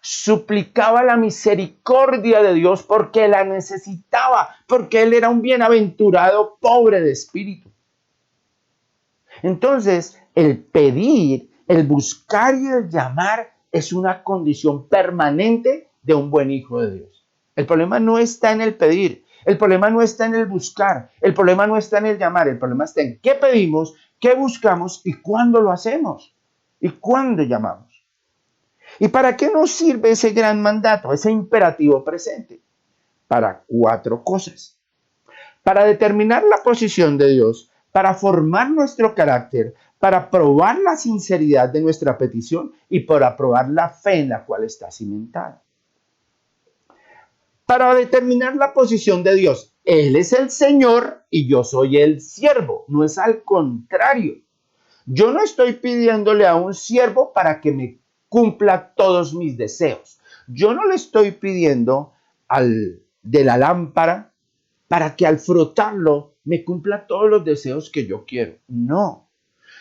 Speaker 2: Suplicaba la misericordia de Dios porque la necesitaba, porque él era un bienaventurado pobre de espíritu. Entonces, el pedir, el buscar y el llamar es una condición permanente de un buen hijo de Dios. El problema no está en el pedir, el problema no está en el buscar, el problema no está en el llamar, el problema está en qué pedimos, qué buscamos y cuándo lo hacemos y cuándo llamamos. ¿Y para qué nos sirve ese gran mandato, ese imperativo presente? Para 4 cosas. Para determinar la posición de Dios, para formar nuestro carácter, para probar la sinceridad de nuestra petición y para probar la fe en la cual está cimentada. Para determinar la posición de Dios, Él es el Señor y yo soy el siervo, no es al contrario. Yo no estoy pidiéndole a un siervo para que me cumpla todos mis deseos. Yo no le estoy pidiendo al de la lámpara para que al frotarlo me cumpla todos los deseos que yo quiero. No,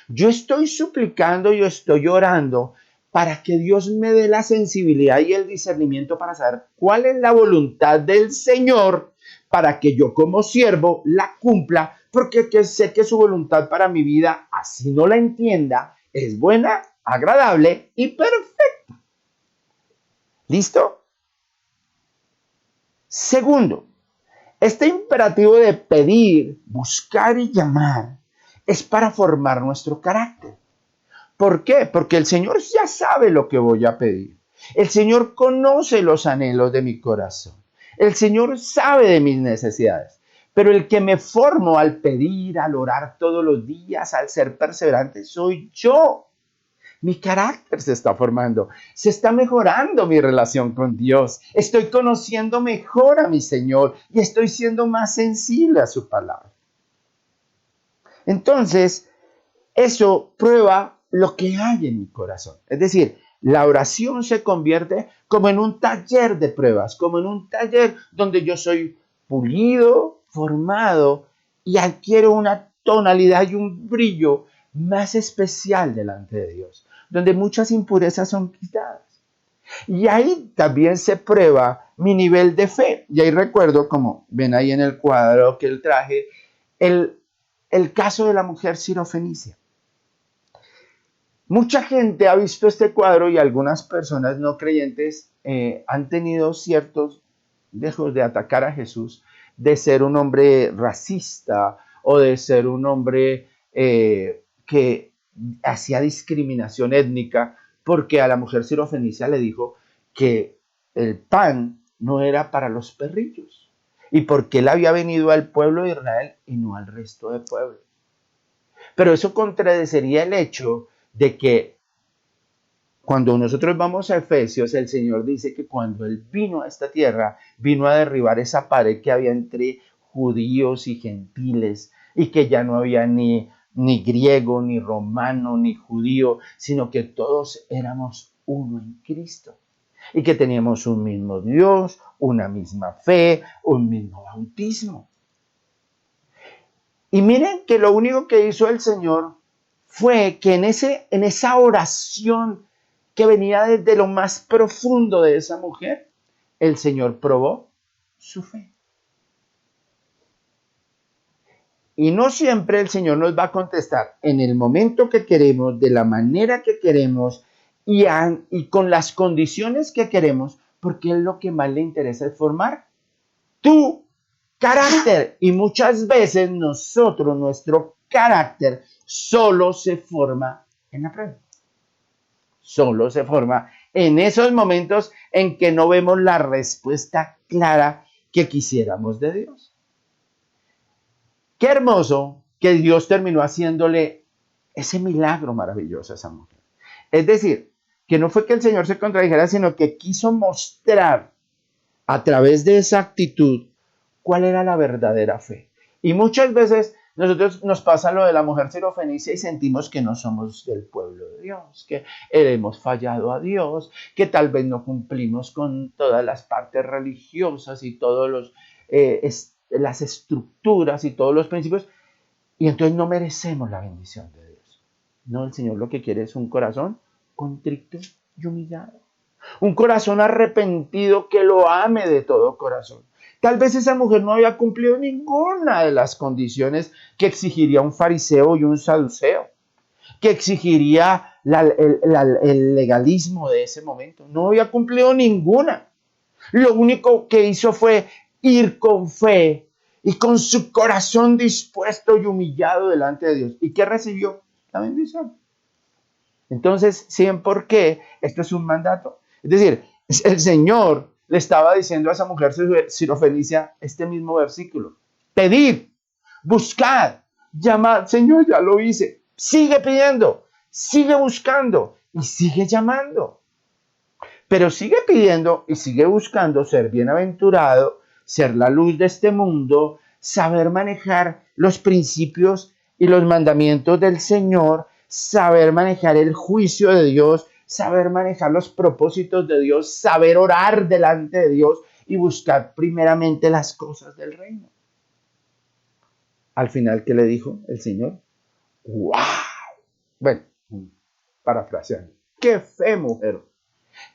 Speaker 2: yo estoy suplicando, yo estoy orando para que Dios me dé la sensibilidad y el discernimiento para saber cuál es la voluntad del Señor para que yo como siervo la cumpla, porque sé que su voluntad para mi vida, así no la entienda, es buena, agradable y perfecta. ¿Listo? Segundo, Este imperativo de pedir, buscar y llamar es para formar nuestro carácter. ¿Por qué? Porque el Señor ya sabe lo que voy a pedir. El Señor conoce los anhelos de mi corazón. El Señor sabe de mis necesidades. Pero el que me formo al pedir, al orar todos los días, al ser perseverante, soy yo. Mi carácter se está formando, se está mejorando mi relación con Dios. Estoy conociendo mejor a mi Señor y estoy siendo más sensible a su palabra. Entonces, eso prueba lo que hay en mi corazón. Es decir, la oración se convierte como en un taller de pruebas, como en un taller donde yo soy pulido, formado y adquiero una tonalidad y un brillo más especial delante de Dios, donde muchas impurezas son quitadas. Y ahí también se prueba mi nivel de fe. Y ahí recuerdo, como ven ahí en el cuadro que él traje, el, el caso de la mujer sirofenicia. Mucha gente ha visto este cuadro y algunas personas no creyentes han tenido ciertos dejos de atacar a Jesús, de ser un hombre racista o de ser un hombre que hacía discriminación étnica, porque a la mujer sirofenicia le dijo que el pan no era para los perrillos y porque él había venido al pueblo de Israel y no al resto del pueblo. Pero eso contradeciría el hecho de que cuando nosotros vamos a Efesios, el Señor dice que cuando Él vino a esta tierra, vino a derribar esa pared que había entre judíos y gentiles, y que ya no había ni griego, ni romano, ni judío, sino que todos éramos uno en Cristo, y que teníamos un mismo Dios, una misma fe, un mismo bautismo. Y miren que lo único que hizo el Señor fue que en esa oración que venía desde lo más profundo de esa mujer, el Señor probó su fe. Y no siempre el Señor nos va a contestar en el momento que queremos, de la manera que queremos y con las condiciones que queremos, porque Él lo que más le interesa es formar tu carácter. Y muchas veces nuestro carácter solo se forma en la prueba. Solo se forma en esos momentos en que no vemos la respuesta clara que quisiéramos de Dios. Qué hermoso que Dios terminó haciéndole ese milagro maravilloso a esa mujer. Es decir, que no fue que el Señor se contradijera, sino que quiso mostrar a través de esa actitud cuál era la verdadera fe. Y muchas veces nosotros nos pasa lo de la mujer sirofenicia y sentimos que no somos del pueblo de Dios, que hemos fallado a Dios, que tal vez no cumplimos con todas las partes religiosas y todas las estructuras y todos los principios, y entonces no merecemos la bendición de Dios. No, el Señor lo que quiere es un corazón contrito y humillado. Un corazón arrepentido que lo ame de todo corazón. Tal vez esa mujer no había cumplido ninguna de las condiciones que exigiría un fariseo y un saduceo, que exigiría el legalismo de ese momento. No había cumplido ninguna. Lo único que hizo fue ir con fe y con su corazón dispuesto y humillado delante de Dios. ¿Y qué recibió? La bendición. Entonces, ¿saben por qué? Esto es un mandato. Es decir, el Señor le estaba diciendo a esa mujer sirofenicia este mismo versículo. Pedid, buscad, llamad. Señor, ya lo hice. Sigue pidiendo, sigue buscando y sigue llamando. Pero sigue pidiendo y sigue buscando ser bienaventurado, ser la luz de este mundo, saber manejar los principios y los mandamientos del Señor, saber manejar el juicio de Dios, saber manejar los propósitos de Dios, saber orar delante de Dios y buscar primeramente las cosas del reino. Al final, ¿qué le dijo el Señor? ¡Wow! Bueno, parafraseando. ¡Qué fe, mujer!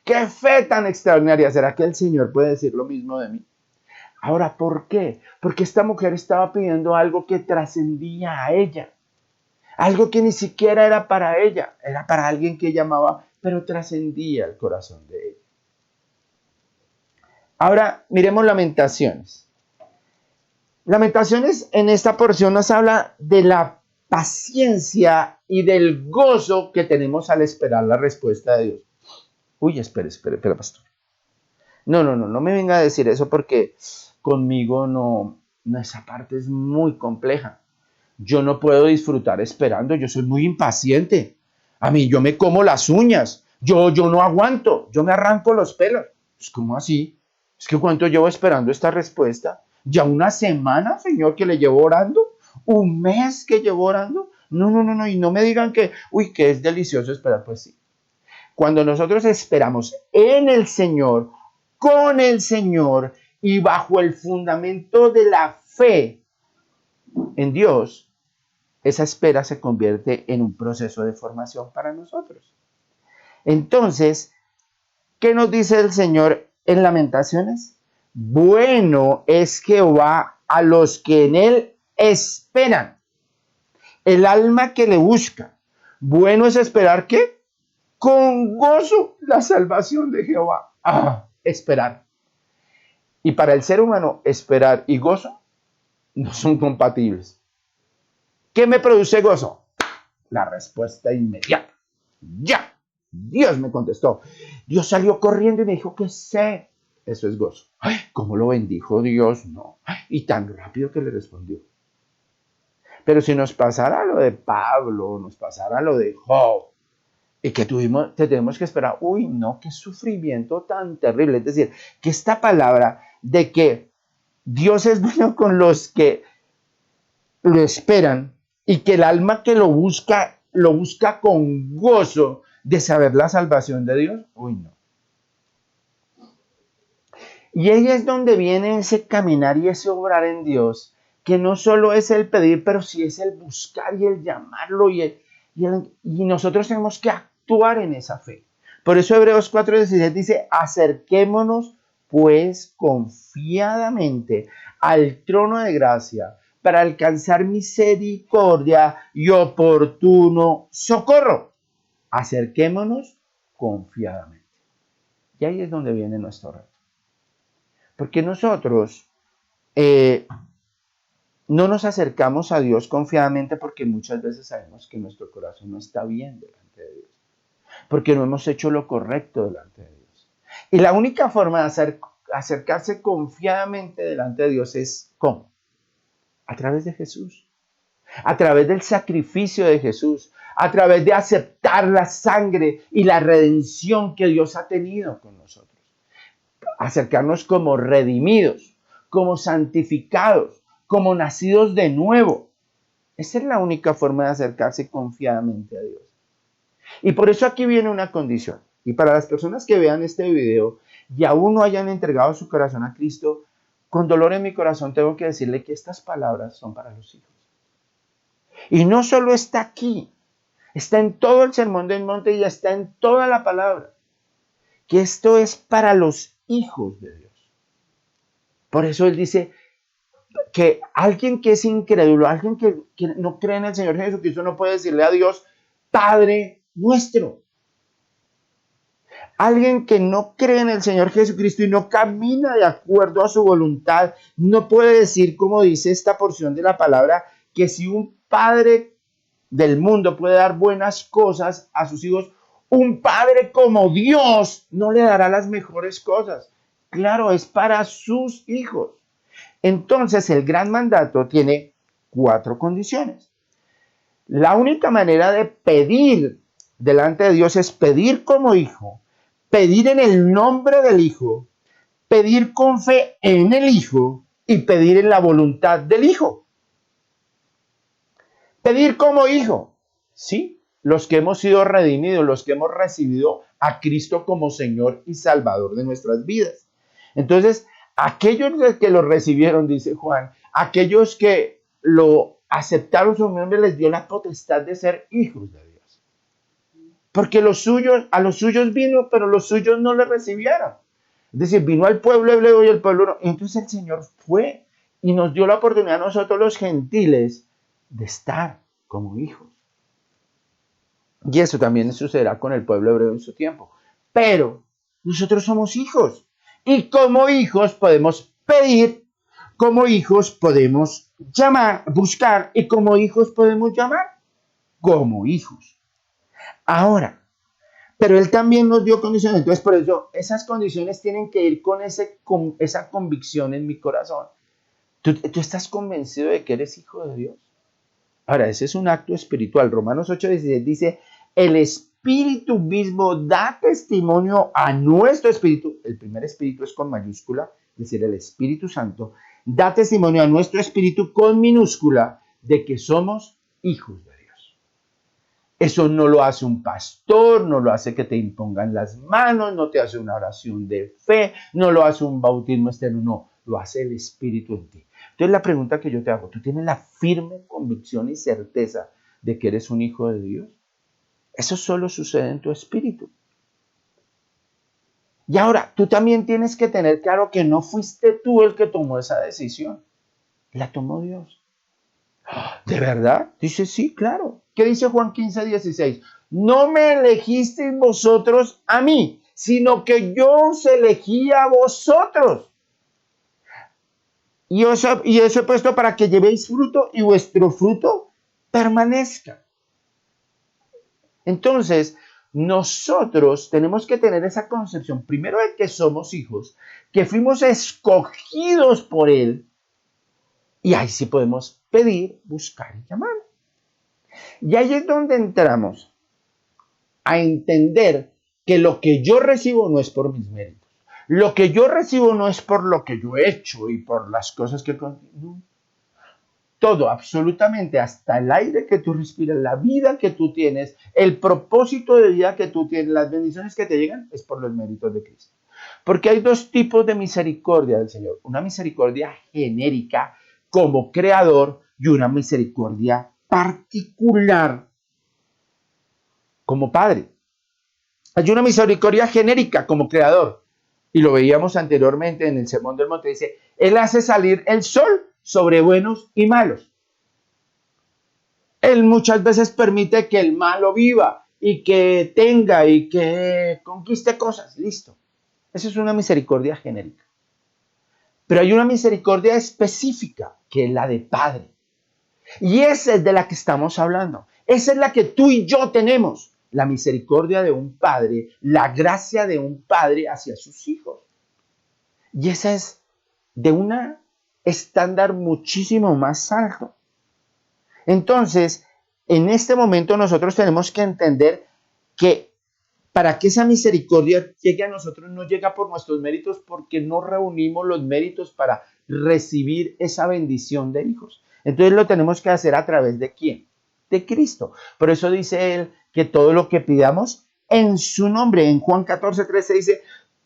Speaker 2: ¡Qué fe tan extraordinaria! ¿Será que el Señor puede decir lo mismo de mí? Ahora, ¿por qué? Porque esta mujer estaba pidiendo algo que trascendía a ella. Algo que ni siquiera era para ella. Era para alguien que ella amaba, pero trascendía el corazón de ella. Ahora, miremos Lamentaciones. Lamentaciones en esta porción nos habla de la paciencia y del gozo que tenemos al esperar la respuesta de Dios. Uy, espera, pastor. No me venga a decir eso porque conmigo no, esa parte es muy compleja. Yo no puedo disfrutar esperando, yo soy muy impaciente. A mí yo me como las uñas, yo no aguanto, yo me arranco los pelos. Pues, ¿cómo así? Es que ¿cuánto llevo esperando esta respuesta? ¿Ya una semana, Señor, que le llevo orando? ¿Un mes que llevo orando? No, y no me digan que, uy, que es delicioso esperar, pues sí. Cuando nosotros esperamos en el Señor, con el Señor y bajo el fundamento de la fe en Dios, esa espera se convierte en un proceso de formación para nosotros. Entonces, ¿qué nos dice el Señor en Lamentaciones? Bueno es Jehová a los que en él esperan, el alma que le busca. Bueno es esperar ¿qué? Con gozo la salvación de Jehová. Esperar. Y para el ser humano, esperar y gozo no son compatibles. ¿Qué me produce gozo? La respuesta inmediata. Ya. Dios me contestó. Dios salió corriendo y me dijo que sé. Eso es gozo. Ay, ¿cómo lo bendijo Dios? No. Ay, y tan rápido que le respondió. Pero si nos pasara lo de Pablo, nos pasara lo de Job, y que tenemos que esperar, uy, no, qué sufrimiento tan terrible. Es decir, que esta palabra de que Dios es bueno con los que lo esperan y que el alma que lo busca con gozo de saber la salvación de Dios, uy, no. Y ahí es donde viene ese caminar y ese obrar en Dios, que no solo es el pedir, pero sí es el buscar y el llamarlo y nosotros tenemos que actuar en esa fe. Por eso Hebreos 4:16 dice, acerquémonos pues confiadamente al trono de gracia para alcanzar misericordia y oportuno socorro. Acerquémonos confiadamente. Y ahí es donde viene nuestro reto. Porque nosotros no nos acercamos a Dios confiadamente porque muchas veces sabemos que nuestro corazón no está bien delante de Dios. Porque no hemos hecho lo correcto delante de Dios. Y la única forma de acercarse confiadamente delante de Dios es ¿cómo? A través de Jesús. A través del sacrificio de Jesús. A través de aceptar la sangre y la redención que Dios ha tenido con nosotros. Acercarnos como redimidos, como santificados, como nacidos de nuevo. Esa es la única forma de acercarse confiadamente a Dios. Y por eso aquí viene una condición. Y para las personas que vean este video y aún no hayan entregado su corazón a Cristo, con dolor en mi corazón tengo que decirle que estas palabras son para los hijos. Y no solo está aquí, está en todo el Sermón del Monte y está en toda la palabra. Que esto es para los hijos de Dios. Por eso él dice que alguien que es incrédulo, alguien que no cree en el Señor Jesucristo no puede decirle a Dios, Padre nuestro. Alguien que no cree en el Señor Jesucristo y no camina de acuerdo a su voluntad, no puede decir, como dice esta porción de la palabra, que si un padre del mundo puede dar buenas cosas a sus hijos, un padre como Dios no le dará las mejores cosas. Claro, es para sus hijos. Entonces, el gran mandato tiene 4 condiciones. La única manera de pedir delante de Dios es pedir como hijo, pedir en el nombre del Hijo, pedir con fe en el Hijo y pedir en la voluntad del Hijo. Pedir como hijo, ¿sí? Los que hemos sido redimidos, los que hemos recibido a Cristo como Señor y Salvador de nuestras vidas. Entonces, aquellos que lo recibieron, dice Juan, aquellos que lo aceptaron su nombre les dio la potestad de ser hijos de Dios. Porque a los suyos vino, pero los suyos no le recibieron. Es decir, vino al pueblo hebreo y el pueblo no. Entonces el Señor fue y nos dio la oportunidad a nosotros los gentiles de estar como hijos. Y eso también sucederá con el pueblo hebreo en su tiempo. Pero nosotros somos hijos. Y como hijos podemos pedir, como hijos podemos buscar, y como hijos podemos llamar como hijos. Ahora, pero Él también nos dio condiciones. Entonces, por eso, esas condiciones tienen que ir con esa convicción en mi corazón. ¿Tú estás convencido de que eres hijo de Dios? Ahora, ese es un acto espiritual. Romanos 8:16 dice, el Espíritu mismo da testimonio a nuestro espíritu. El primer espíritu es con mayúscula, es decir, el Espíritu Santo. Da testimonio a nuestro espíritu con minúscula de que somos hijos de Dios. Eso no lo hace un pastor, no lo hace que te impongan las manos, no te hace una oración de fe, no lo hace un bautismo externo, no, lo hace el Espíritu en ti. Entonces la pregunta que yo te hago, ¿tú tienes la firme convicción y certeza de que eres un hijo de Dios? Eso solo sucede en tu espíritu. Y ahora, tú también tienes que tener claro que no fuiste tú el que tomó esa decisión, la tomó Dios. ¿De verdad? Dice, sí, claro. ¿Qué dice Juan 15:16? No me elegisteis vosotros a mí, sino que yo os elegí a vosotros. Y eso he puesto para que llevéis fruto y vuestro fruto permanezca. Entonces, nosotros tenemos que tener esa concepción, primero de que somos hijos, que fuimos escogidos por Él, y ahí sí podemos pedir, buscar y llamar. Y ahí es donde entramos a entender que lo que yo recibo no es por mis méritos. Lo que yo recibo no es por lo que yo he hecho y por las cosas que... No. Todo, absolutamente, hasta el aire que tú respiras, la vida que tú tienes, el propósito de vida que tú tienes, las bendiciones que te llegan, es por los méritos de Cristo. Porque hay dos tipos de misericordia del Señor. Una misericordia genérica como creador y una misericordia particular como Padre. Hay una misericordia genérica como creador. Y lo veíamos anteriormente en el Sermón del Monte. Dice, Él hace salir el sol sobre buenos y malos. Él muchas veces permite que el malo viva y que tenga y que conquiste cosas. Listo. Esa es una misericordia genérica. Pero hay una misericordia específica, que es la de Padre. Y esa es de la que estamos hablando. Esa es la que tú y yo tenemos. La misericordia de un padre, la gracia de un padre hacia sus hijos. Y esa es de un estándar muchísimo más alto. Entonces, en este momento nosotros tenemos que entender que para que esa misericordia llegue a nosotros no llega por nuestros méritos, porque no reunimos los méritos para recibir esa bendición de hijos. Entonces lo tenemos que hacer a través de ¿quién? De Cristo. Por eso dice Él que todo lo que pidamos en su nombre. En Juan 14:13 dice,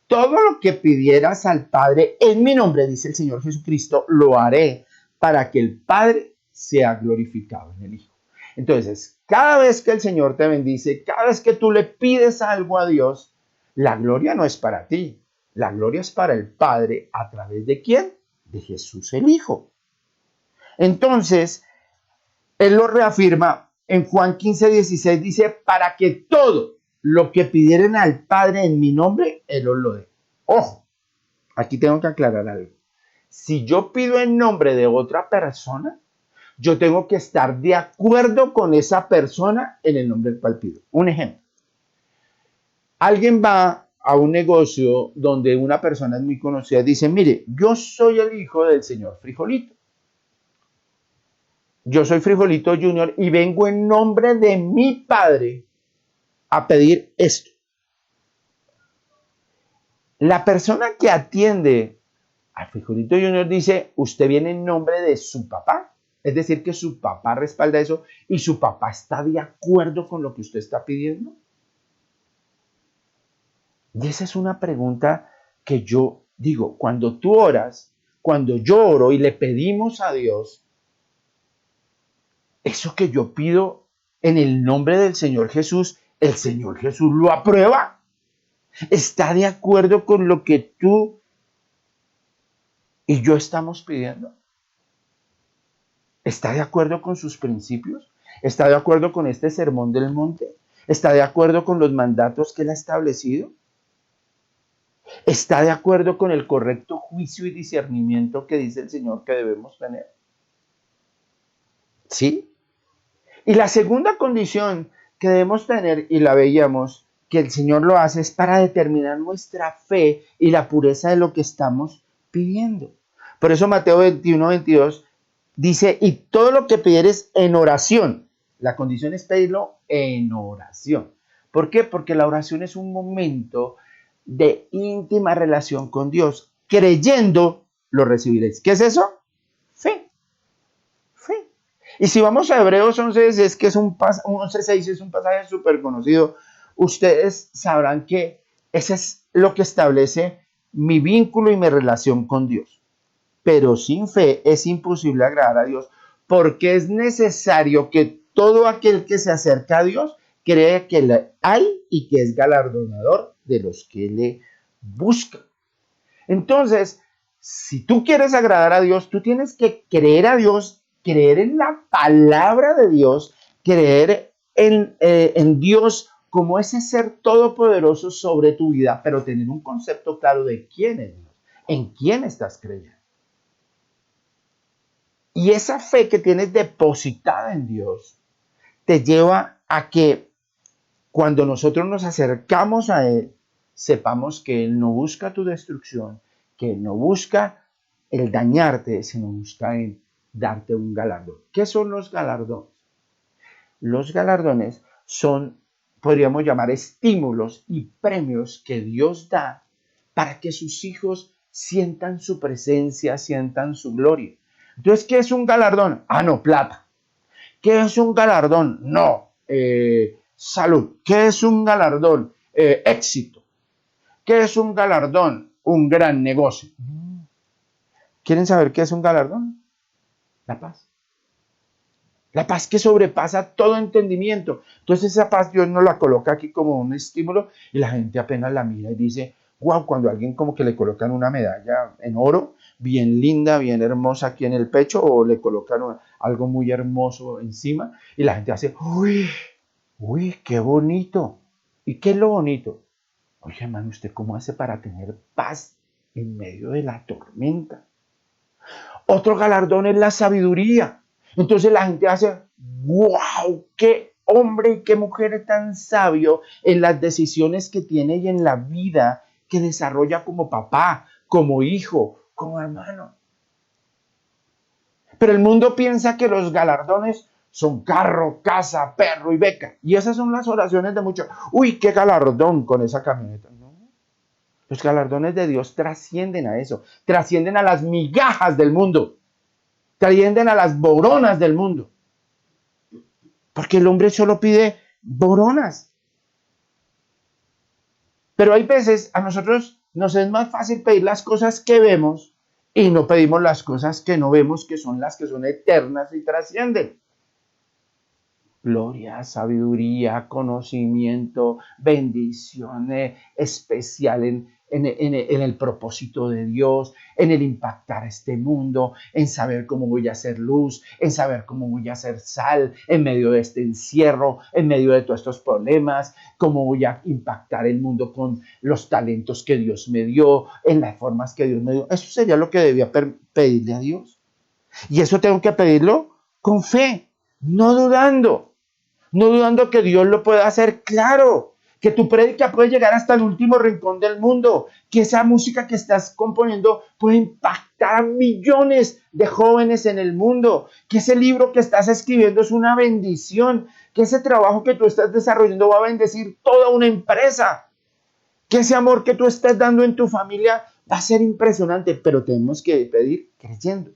Speaker 2: todo lo que pidieras al Padre en mi nombre, dice el Señor Jesucristo, lo haré para que el Padre sea glorificado en el Hijo. Entonces, cada vez que el Señor te bendice, cada vez que tú le pides algo a Dios, la gloria no es para ti, la gloria es para el Padre. ¿A través de quién? De Jesús el Hijo. Entonces, Él lo reafirma en Juan 15:16, dice, para que todo lo que pidieren al Padre en mi nombre, Él os lo dé. Ojo, aquí tengo que aclarar algo. Si yo pido en nombre de otra persona, yo tengo que estar de acuerdo con esa persona en el nombre del cual pido. Un ejemplo. Alguien va a un negocio donde una persona es muy conocida y dice, mire, yo soy el hijo del señor Frijolito. Yo soy Frijolito Junior y vengo en nombre de mi padre a pedir esto. La persona que atiende al Frijolito Junior dice, usted viene en nombre de su papá. Es decir, que su papá respalda eso y su papá está de acuerdo con lo que usted está pidiendo. Y esa es una pregunta que yo digo, cuando tú oras, cuando yo oro y le pedimos a Dios, eso que yo pido en el nombre del Señor Jesús, ¿el Señor Jesús lo aprueba? ¿Está de acuerdo con lo que tú y yo estamos pidiendo? ¿Está de acuerdo con sus principios? ¿Está de acuerdo con este sermón del monte? ¿Está de acuerdo con los mandatos que Él ha establecido? está de acuerdo con el correcto juicio y discernimiento que dice el Señor que debemos tener. ¿Sí? Y la segunda condición que debemos tener, y la veíamos, que el Señor lo hace, es para determinar nuestra fe y la pureza de lo que estamos pidiendo. Por eso Mateo 21:22 dice, y todo lo que pidieres en oración. La condición es pedirlo en oración. ¿Por qué? Porque la oración es un momento de íntima relación con Dios. Creyendo, lo recibiréis. ¿Qué es eso? Fe. Fe. Y si vamos a Hebreos 11, es que es 11:6, es un pasaje súper conocido. Ustedes sabrán que ese es lo que establece mi vínculo y mi relación con Dios. Pero sin fe es imposible agradar a Dios, porque es necesario que todo aquel que se acerca a Dios crea que le hay y que es galardonador de los que le buscan. Entonces, si tú quieres agradar a Dios, tú tienes que creer a Dios, creer en la palabra de Dios, creer en Dios como ese ser todopoderoso sobre tu vida, pero tener un concepto claro de quién es Dios, en quién estás creyendo. Y esa fe que tienes depositada en Dios te lleva a que cuando nosotros nos acercamos a Él, sepamos que Él no busca tu destrucción, que Él no busca el dañarte, sino busca el darte un galardón. ¿Qué son los galardones? Los galardones son, podríamos llamar, estímulos y premios que Dios da para que sus hijos sientan su presencia, sientan su gloria. Entonces, ¿qué es un galardón? Ah, no, plata. ¿Qué es un galardón? No, salud. ¿Qué es un galardón? Éxito. ¿Qué es un galardón? Un gran negocio. ¿Quieren saber qué es un galardón? La paz. La paz que sobrepasa todo entendimiento. Entonces esa paz Dios nos la coloca aquí como un estímulo y la gente apenas la mira y dice, wow, cuando a alguien como que le colocan una medalla en oro, bien linda, bien hermosa aquí en el pecho, o le colocan algo muy hermoso encima y la gente hace, uy, qué bonito. ¿Y qué es lo bonito? Oye, hermano, ¿usted cómo hace para tener paz en medio de la tormenta? Otro galardón es la sabiduría. Entonces la gente hace, wow, qué hombre y qué mujer tan sabio en las decisiones que tiene y en la vida que desarrolla como papá, como hijo, como hermano. Pero el mundo piensa que los galardones son carro, casa, perro y beca. Y esas son las oraciones de muchos. Uy, qué galardón con esa camioneta. No. Los galardones de Dios trascienden a eso, trascienden a las migajas del mundo, trascienden a las boronas del mundo. Porque el hombre solo pide boronas. Pero hay veces a nosotros nos es más fácil pedir las cosas que vemos y no pedimos las cosas que no vemos, que son las que son eternas y trascienden. Gloria, sabiduría, conocimiento, bendición especial en el propósito de Dios, en el impactar este mundo, en saber cómo voy a hacer luz, en saber cómo voy a hacer sal en medio de este encierro, en medio de todos estos problemas, cómo voy a impactar el mundo con los talentos que Dios me dio, en las formas que Dios me dio. Eso sería lo que debía pedirle a Dios. Y eso tengo que pedirlo con fe, no dudando. No dudando que Dios lo pueda hacer, claro, que tu prédica puede llegar hasta el último rincón del mundo, que esa música que estás componiendo puede impactar a millones de jóvenes en el mundo, que ese libro que estás escribiendo es una bendición, que ese trabajo que tú estás desarrollando va a bendecir toda una empresa, que ese amor que tú estás dando en tu familia va a ser impresionante, pero tenemos que pedir creyendo.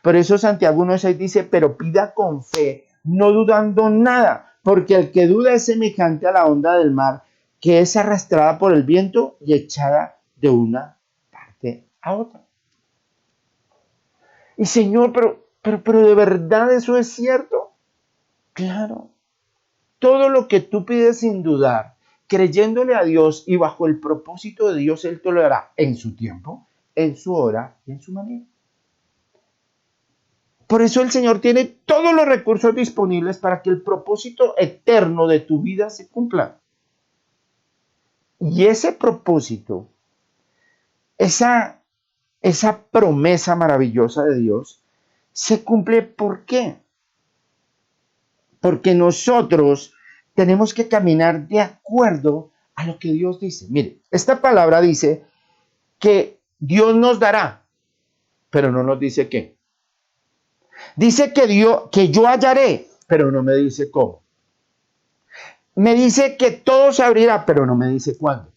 Speaker 2: Por eso Santiago 1:6 dice, pero pida con fe, no dudando nada, porque el que duda es semejante a la onda del mar, que es arrastrada por el viento y echada de una parte a otra. Y Señor, pero de verdad eso es cierto. Claro. Todo lo que tú pides sin dudar, creyéndole a Dios y bajo el propósito de Dios, Él te lo hará en su tiempo, en su hora y en su manera. Por eso el Señor tiene todos los recursos disponibles para que el propósito eterno de tu vida se cumpla. Y ese propósito esa, esa promesa maravillosa de Dios se cumple. ¿Por qué? Porque nosotros tenemos que caminar de acuerdo a lo que Dios dice. Mire, esta palabra dice que Dios nos dará, pero no nos dice qué. Dice que yo hallaré, pero no me dice cómo. Me dice que todo se abrirá, pero no me dice cuándo.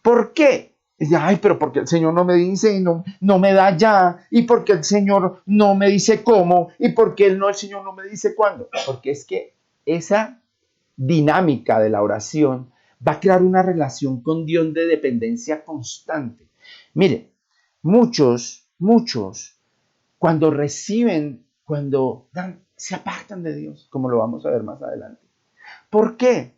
Speaker 2: ¿Por qué? Dice, ay, pero porque el Señor no me dice y no me da ya, y porque el Señor no me dice cómo, y porque el Señor no me dice cuándo. Porque es que esa dinámica de la oración va a crear una relación con Dios de dependencia constante. Mire, muchos, cuando dan, se apartan de Dios, como lo vamos a ver más adelante. ¿Por qué?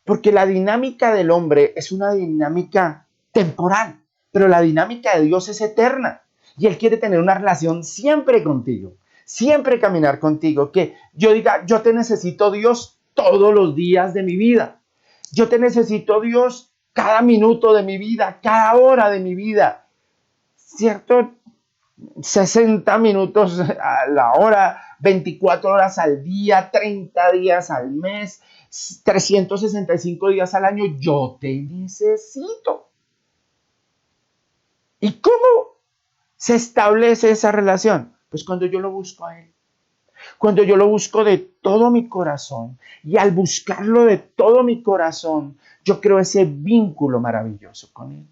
Speaker 2: Porque la dinámica del hombre es una dinámica temporal, pero la dinámica de Dios es eterna. Y Él quiere tener una relación siempre contigo, siempre caminar contigo. Que yo diga, yo te necesito, Dios, todos los días de mi vida. Yo te necesito, Dios, cada minuto de mi vida, cada hora de mi vida. ¿Cierto? 60 minutos a la hora, 24 horas al día, 30 días al mes, 365 días al año. Yo te necesito. ¿Y cómo se establece esa relación? Pues cuando yo lo busco a Él. Cuando yo lo busco de todo mi corazón. Y al buscarlo de todo mi corazón, yo creo ese vínculo maravilloso con Él.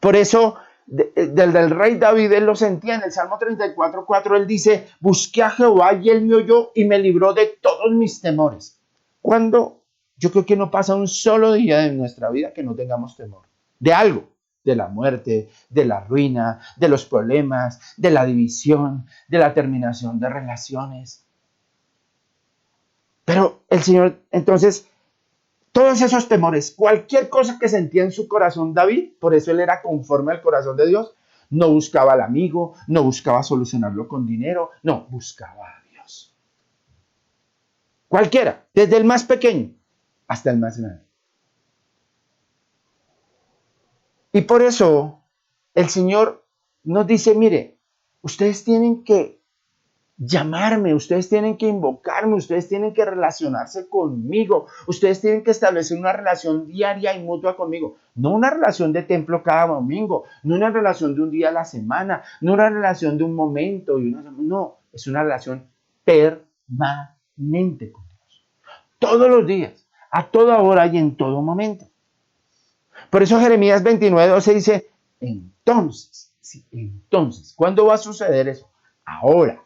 Speaker 2: Por eso, del rey David, él lo sentía en el Salmo 34:4, él dice, busqué a Jehová y él me oyó y me libró de todos mis temores. Cuando yo creo que no pasa un solo día de nuestra vida que no tengamos temor de algo, de la muerte, de la ruina, de los problemas, de la división, de la terminación de relaciones. Pero el Señor, entonces, todos esos temores, cualquier cosa que sentía en su corazón David, por eso él era conforme al corazón de Dios, no buscaba al amigo, no buscaba solucionarlo con dinero, no, buscaba a Dios. Cualquiera, desde el más pequeño hasta el más grande. Y por eso el Señor nos dice, mire, ustedes tienen que llamarme, ustedes tienen que invocarme, ustedes tienen que relacionarse conmigo, ustedes tienen que establecer una relación diaria y mutua conmigo, no una relación de templo cada domingo, no una relación de un día a la semana, no una relación de un momento, no, es una relación permanente con Dios, todos los días, a toda hora y en todo momento. Por eso Jeremías 29:12 dice, entonces, sí, entonces, ¿cuándo va a suceder eso? Ahora.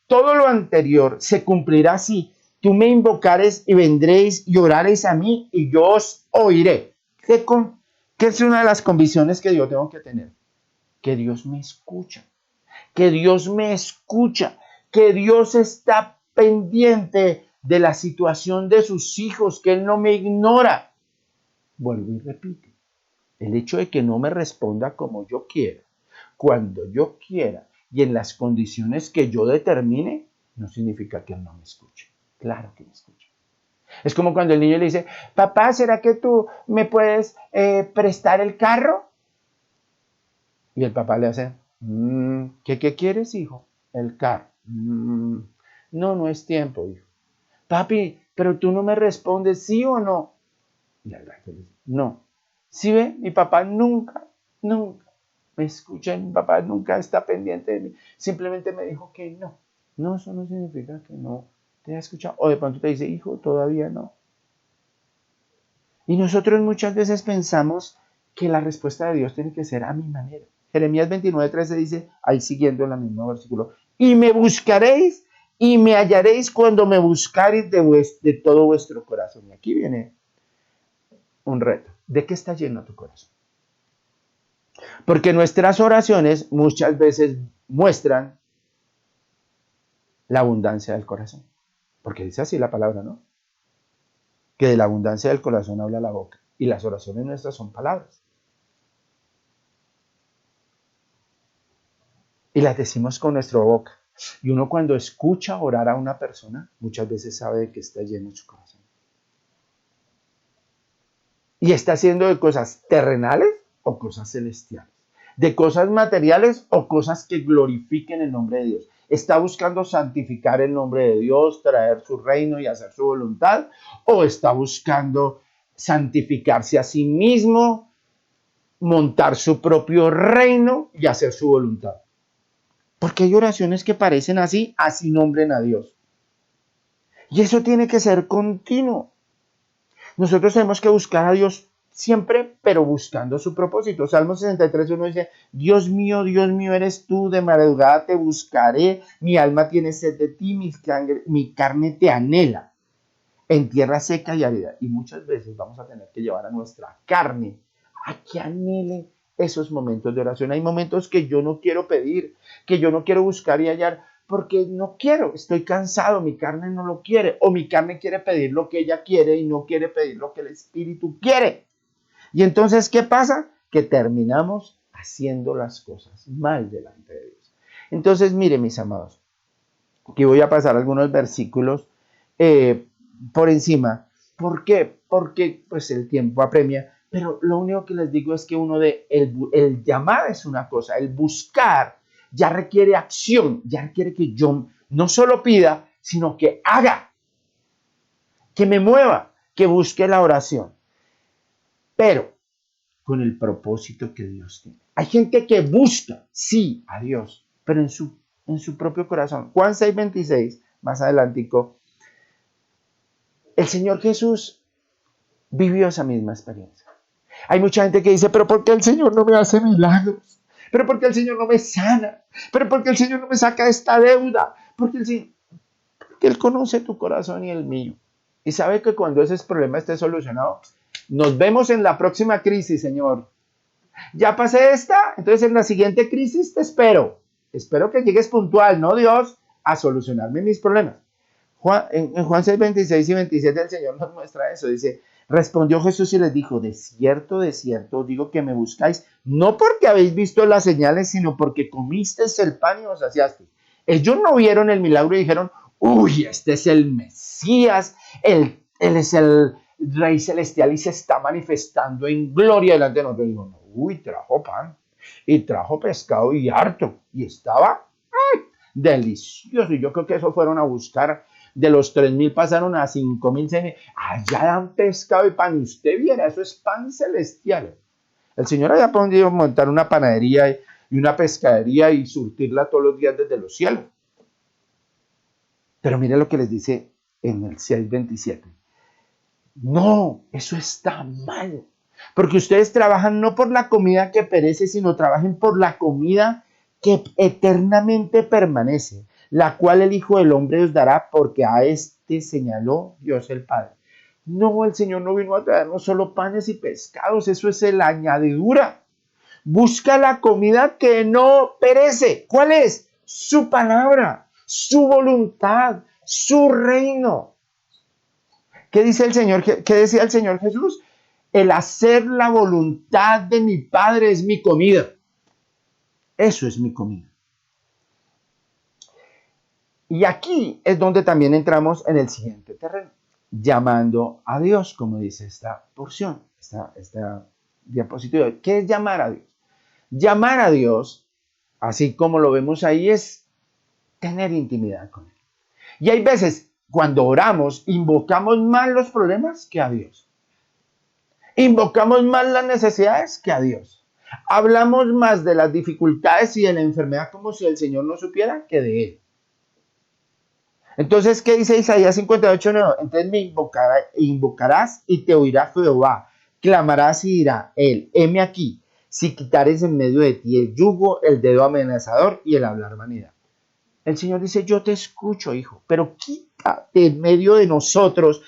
Speaker 2: Todo lo anterior se cumplirá si tú me invocares y vendréis y oraréis a mí y yo os oiré. ¿Qué es una de las convicciones que yo tengo que tener? Que Dios me escucha, que Dios me escucha, que Dios está pendiente de la situación de sus hijos, que Él no me ignora. Vuelvo y repito, el hecho de que no me responda como yo quiera, cuando yo quiera, y en las condiciones que yo determine, no significa que Él no me escuche. Claro que me escucha. Es como cuando el niño le dice, papá, ¿será que tú me puedes prestar el carro? Y el papá le hace, ¿qué quieres, hijo? El carro. No es tiempo, hijo. Papi, pero tú no me respondes, ¿sí o no? Y el gato le dice, no. ¿Sí ve? Mi papá nunca me escucha, mi papá nunca está pendiente de mí, simplemente me dijo que no. No, eso no significa que no te ha escuchado. O de pronto te dice, hijo, todavía no. Y nosotros muchas veces pensamos que la respuesta de Dios tiene que ser a mi manera. Jeremías 29:13 dice, ahí siguiendo en el mismo versículo, y me buscaréis y me hallaréis cuando me buscaréis de todo vuestro corazón. Y aquí viene un reto. ¿De qué está lleno tu corazón? Porque nuestras oraciones muchas veces muestran la abundancia del corazón. Porque dice así la palabra, ¿no? Que de la abundancia del corazón habla la boca. Y las oraciones nuestras son palabras. Y las decimos con nuestra boca. Y uno cuando escucha orar a una persona, muchas veces sabe de que está lleno su corazón. Y está haciendo de cosas terrenales o cosas celestiales, de cosas materiales o cosas que glorifiquen el nombre de Dios. ¿Está buscando santificar el nombre de Dios, traer su reino y hacer su voluntad? ¿O está buscando santificarse a sí mismo, montar su propio reino y hacer su voluntad? Porque hay oraciones que parecen así nombren a Dios. Y eso tiene que ser continuo. Nosotros tenemos que buscar a Dios siempre, pero buscando su propósito. Salmo 63:1 dice: Dios mío, eres tú, de madrugada te buscaré, mi alma tiene sed de ti, mi carne te anhela en tierra seca y árida. Y muchas veces vamos a tener que llevar a nuestra carne a que anhele esos momentos de oración. Hay momentos que yo no quiero pedir, que yo no quiero buscar y hallar, porque no quiero, estoy cansado, mi carne no lo quiere, o mi carne quiere pedir lo que ella quiere y no quiere pedir lo que el Espíritu quiere. Y entonces, ¿qué pasa? Que terminamos haciendo las cosas mal delante de Dios. Entonces, mire, mis amados, aquí voy a pasar algunos versículos por encima. ¿Por qué? Porque pues el tiempo apremia, pero lo único que les digo es que el llamar es una cosa, el buscar ya requiere acción, ya requiere que yo no solo pida, sino que haga, que me mueva, que busque la oración, pero con el propósito que Dios tiene. Hay gente que busca, sí, a Dios, pero en su propio corazón. Juan 6:26, más adelantico, el Señor Jesús vivió esa misma experiencia. Hay mucha gente que dice: pero ¿por qué el Señor no me hace milagros? ¿Pero por qué el Señor no me sana? ¿Pero por qué el Señor no me saca de esta deuda? Porque Él conoce tu corazón y el mío. Y sabe que cuando ese problema esté solucionado, nos vemos en la próxima crisis, Señor. Ya pasé esta, entonces en la siguiente crisis te espero. Espero que llegues puntual, ¿no, Dios?, a solucionarme mis problemas. En Juan 6, 26 y 27 el Señor nos muestra eso. Dice: respondió Jesús y les dijo: de cierto os digo que me buscáis, no porque habéis visto las señales, sino porque comisteis el pan y os saciasteis. Ellos no vieron el milagro y dijeron: uy, este es el Mesías, él es el Rey Celestial y se está manifestando en gloria delante de nosotros. Digo: uy, trajo pan y trajo pescado y harto, y estaba delicioso. Y yo creo que eso fueron a buscar. De los 3,000 pasaron a 5,000, 6,000. Allá dan pescado y pan. Y usted viera, eso es pan celestial. El Señor había podido montar una panadería y una pescadería y surtirla todos los días desde los cielos. Pero mire lo que les dice en el 6:27. No, eso está mal. Porque ustedes trabajan no por la comida que perece, sino trabajen por la comida que eternamente permanece, la cual el Hijo del Hombre os dará, porque a este señaló Dios el Padre. No, el Señor no vino a traernos solo panes y pescados, eso es la añadidura. Busca la comida que no perece. ¿Cuál es? Su palabra, su voluntad, su reino. ¿Qué dice el Señor? ¿Qué decía el Señor Jesús? El hacer la voluntad de mi Padre es mi comida. Eso es mi comida. Y aquí es donde también entramos en el siguiente terreno, llamando a Dios, como dice esta porción, esta diapositiva. ¿Qué es llamar a Dios? Llamar a Dios, así como lo vemos ahí, es tener intimidad con Él. Y hay veces, cuando oramos, invocamos más los problemas que a Dios. Invocamos más las necesidades que a Dios. Hablamos más de las dificultades y de la enfermedad como si el Señor no supiera que de Él. Entonces, ¿qué dice Isaías 58:9? Entonces me invocarás y te oirá Jehová. Clamarás y dirá Él: heme aquí, si quitares en medio de ti el yugo, el dedo amenazador y el hablar vanidad. El Señor dice: yo te escucho, hijo, pero quítate en medio de nosotros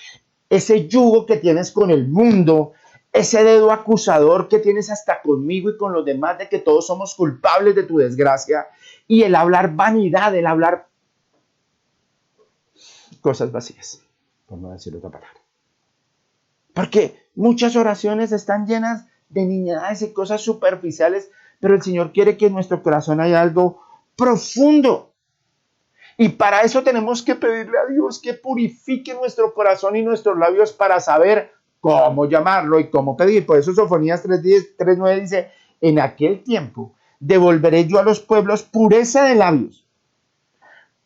Speaker 2: ese yugo que tienes con el mundo, ese dedo acusador que tienes hasta conmigo y con los demás de que todos somos culpables de tu desgracia, y el hablar vanidad, el hablar cosas vacías, por no decir otra palabra. Porque muchas oraciones están llenas de niñedades y cosas superficiales, pero el Señor quiere que en nuestro corazón haya algo profundo. Y para eso tenemos que pedirle a Dios que purifique nuestro corazón y nuestros labios para saber cómo llamarlo y cómo pedir. Por eso Sofonías 3:9 dice, en aquel tiempo devolveré yo a los pueblos pureza de labios,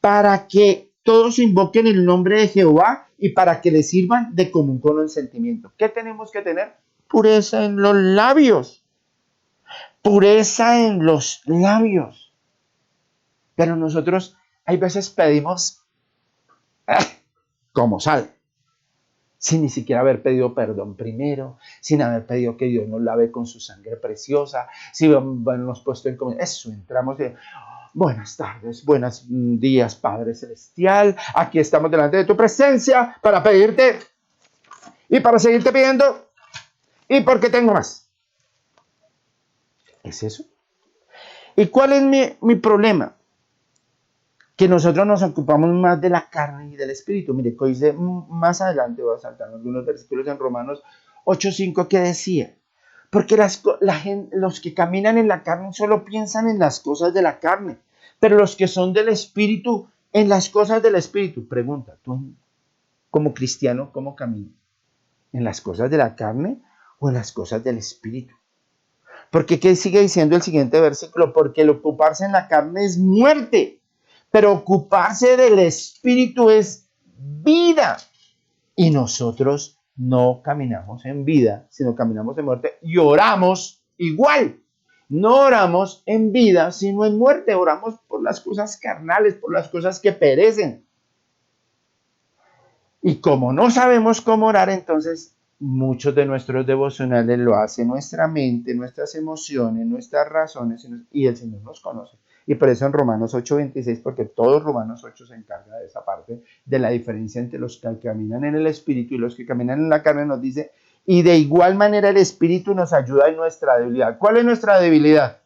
Speaker 2: para que todos invoquen el nombre de Jehová y para que le sirvan de común consentimiento. ¿Qué tenemos que tener? Pureza en los labios. Pureza en los labios. Pero nosotros hay veces pedimos como sal, sin ni siquiera haber pedido perdón primero, sin haber pedido que Dios nos lave con su sangre preciosa, si hemos puesto en comunión. Eso, entramos de buenas tardes, buenos días, Padre Celestial, aquí estamos delante de tu presencia para pedirte y para seguirte pidiendo y porque tengo más. ¿Es eso? ¿Y cuál es mi problema? Que nosotros nos ocupamos más de la carne y del espíritu. Mire, que dice más adelante, voy a saltar algunos versículos en Romanos 8:5 que decía, porque los que caminan en la carne solo piensan en las cosas de la carne, pero los que son del espíritu, en las cosas del espíritu. Pregunta, ¿tú como cristiano cómo caminas? ¿En las cosas de la carne o en las cosas del espíritu? Porque ¿qué sigue diciendo el siguiente versículo? Porque el ocuparse en la carne es muerte, pero ocuparse del espíritu es vida. Y nosotros no caminamos en vida, sino caminamos en muerte y oramos igual. No oramos en vida, sino en muerte. Oramos por las cosas carnales, por las cosas que perecen. Y como no sabemos cómo orar, entonces muchos de nuestros devocionales lo hace nuestra mente, nuestras emociones, nuestras razones, y el Señor nos conoce. Y por eso en Romanos 8:26, porque todo Romanos 8 se encarga de esa parte, de la diferencia entre los que caminan en el Espíritu y los que caminan en la carne, nos dice, y de igual manera el Espíritu nos ayuda en nuestra debilidad. ¿Cuál es nuestra debilidad?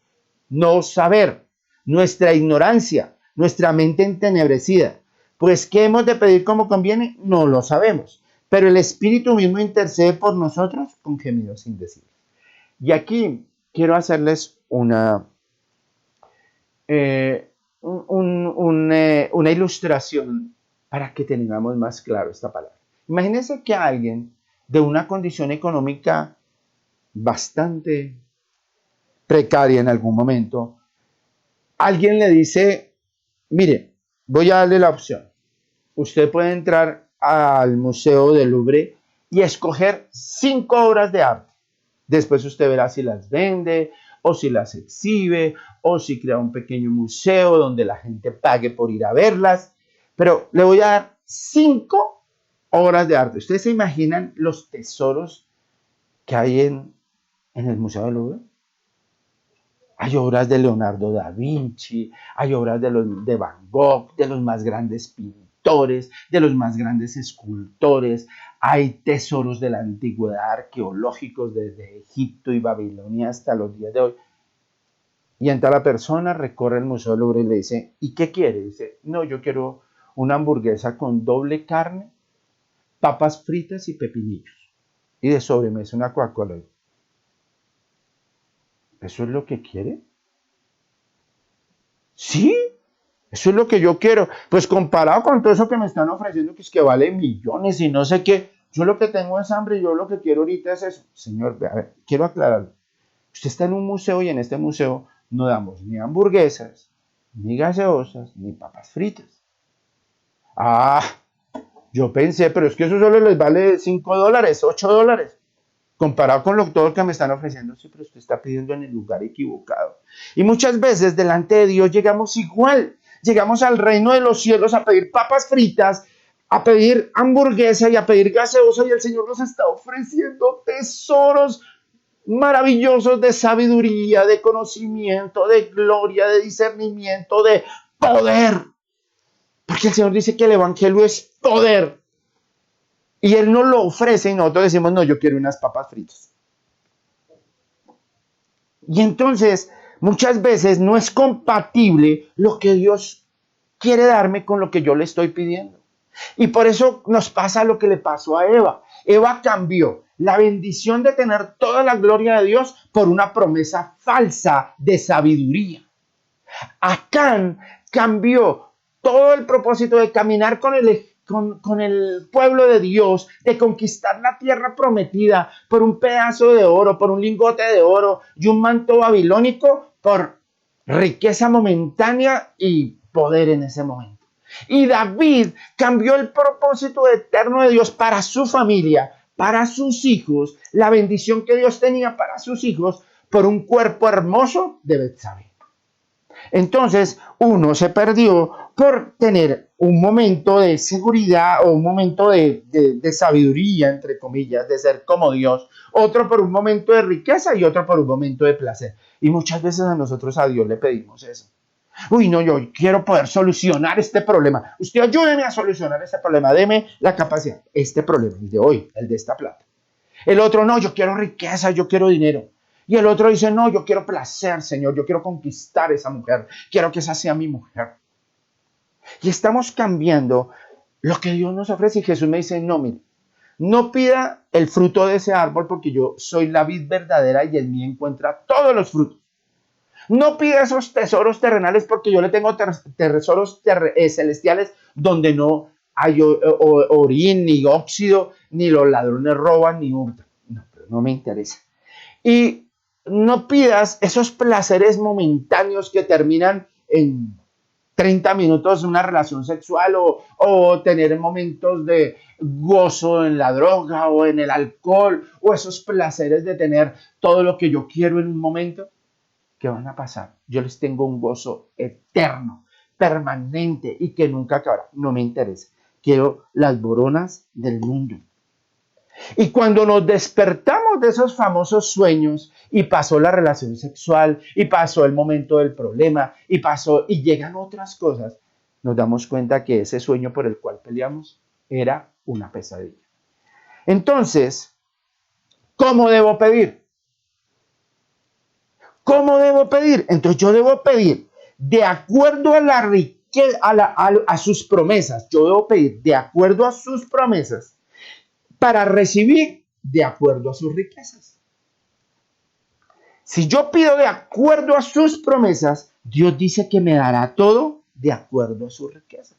Speaker 2: No saber, nuestra ignorancia, nuestra mente entenebrecida. Pues, ¿qué hemos de pedir como conviene? No lo sabemos. Pero el Espíritu mismo intercede por nosotros con gemidos indecibles. Y aquí quiero hacerles una ilustración para que tengamos más claro esta palabra. Imagínense que alguien de una condición económica bastante precaria en algún momento, alguien le dice, mire, voy a darle la opción. Usted puede entrar al Museo del Louvre y escoger 5 obras de arte. Después usted verá si las vende o si las exhibe o si crea un pequeño museo donde la gente pague por ir a verlas. Pero le voy a dar 5 obras de arte. ¿Ustedes se imaginan los tesoros que hay en el Museo del Louvre? Hay obras de Leonardo da Vinci, hay obras de Van Gogh, de los más grandes pintores, de los más grandes escultores. Hay tesoros de la antigüedad arqueológicos desde Egipto y Babilonia hasta los días de hoy. Y entra la persona, recorre el Museo del Louvre y le dice, ¿y qué quiere? Dice, no, yo quiero una hamburguesa con doble carne, papas fritas y pepinillos. Y de sobremesa una Coca-Cola. ¿Eso es lo que quiere? Sí, eso es lo que yo quiero. Pues comparado con todo eso que me están ofreciendo, que es que vale millones y no sé qué, yo lo que tengo es hambre y yo lo que quiero ahorita es eso. Señor, a ver, quiero aclararlo. Usted está en un museo y en este museo no damos ni hamburguesas, ni gaseosas, ni papas fritas. Ah, yo pensé, pero es que eso solo les vale $5, $8. Comparado con todo lo que me están ofreciendo, sí, pero usted está pidiendo en el lugar equivocado. Y muchas veces delante de Dios llegamos igual. Llegamos al reino de los cielos a pedir papas fritas, a pedir hamburguesa y a pedir gaseosa, y el Señor nos está ofreciendo tesoros maravillosos de sabiduría, de conocimiento, de gloria, de discernimiento, de poder. Porque el Señor dice que el Evangelio es poder. Y Él nos lo ofrece y nosotros decimos, no, yo quiero unas papas fritas. Y entonces, muchas veces no es compatible lo que Dios quiere darme con lo que yo le estoy pidiendo. Y por eso nos pasa lo que le pasó a Eva. Eva cambió la bendición de tener toda la gloria de Dios por una promesa falsa de sabiduría. Acán cambió todo el propósito de caminar con el con el pueblo de Dios, de conquistar la tierra prometida por un pedazo de oro, por un lingote de oro y un manto babilónico, por riqueza momentánea y poder en ese momento. Y David cambió el propósito eterno de Dios para su familia, para sus hijos, la bendición que Dios tenía para sus hijos, por un cuerpo hermoso de Betsabé. Entonces, uno se perdió por tener un momento de seguridad o un momento de sabiduría, entre comillas, de ser como Dios, otro por un momento de riqueza y otro por un momento de placer. Y muchas veces a Dios le pedimos eso. Uy, no, yo quiero poder solucionar este problema. Usted ayúdeme a solucionar este problema, deme la capacidad. Este problema, el de hoy, el de esta plata. El otro, no, yo quiero riqueza, yo quiero dinero. Y el otro dice, no, yo quiero placer, Señor, yo quiero conquistar a esa mujer, quiero que esa sea mi mujer. Y estamos cambiando lo que Dios nos ofrece y Jesús me dice, no, mire, no pida el fruto de ese árbol porque yo soy la vid verdadera y en mí encuentra todos los frutos. No pida esos tesoros terrenales porque yo le tengo tesoros celestiales donde no hay orín, ni óxido, ni los ladrones roban, ni hurtan. No, pero no me interesa. Y no pidas esos placeres momentáneos que terminan en 30 minutos de una relación sexual o tener momentos de gozo en la droga o en el alcohol o esos placeres de tener todo lo que yo quiero en un momento. ¿Qué van a pasar? Yo les tengo un gozo eterno, permanente y que nunca acabará. No me interesa. Quiero las boronas del mundo. Y cuando nos despertamos de esos famosos sueños y pasó la relación sexual y pasó el momento del problema y llegan otras cosas, nos damos cuenta que ese sueño por el cual peleamos era una pesadilla. Entonces, ¿cómo debo pedir? ¿Cómo debo pedir? Entonces yo debo pedir de acuerdo a la riqueza, a sus promesas. Yo debo pedir de acuerdo a sus promesas para recibir de acuerdo a sus riquezas. Si yo pido de acuerdo a sus promesas, Dios dice que me dará todo de acuerdo a sus riquezas.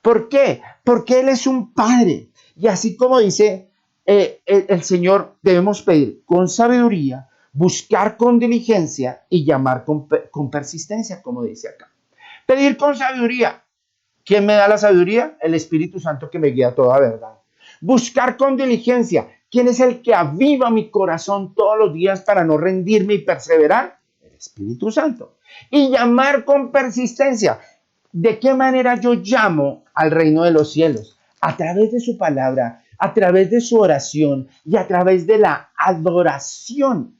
Speaker 2: ¿Por qué? Porque Él es un Padre. Y así como dice el Señor, debemos pedir con sabiduría, buscar con diligencia y llamar con persistencia, como dice acá. Pedir con sabiduría. ¿Quién me da la sabiduría? El Espíritu Santo que me guía a toda verdad. Buscar con diligencia. ¿Quién es el que aviva mi corazón todos los días para no rendirme y perseverar? El Espíritu Santo. Y llamar con persistencia. ¿De qué manera yo llamo al reino de los cielos? A través de su palabra, a través de su oración y a través de la adoración.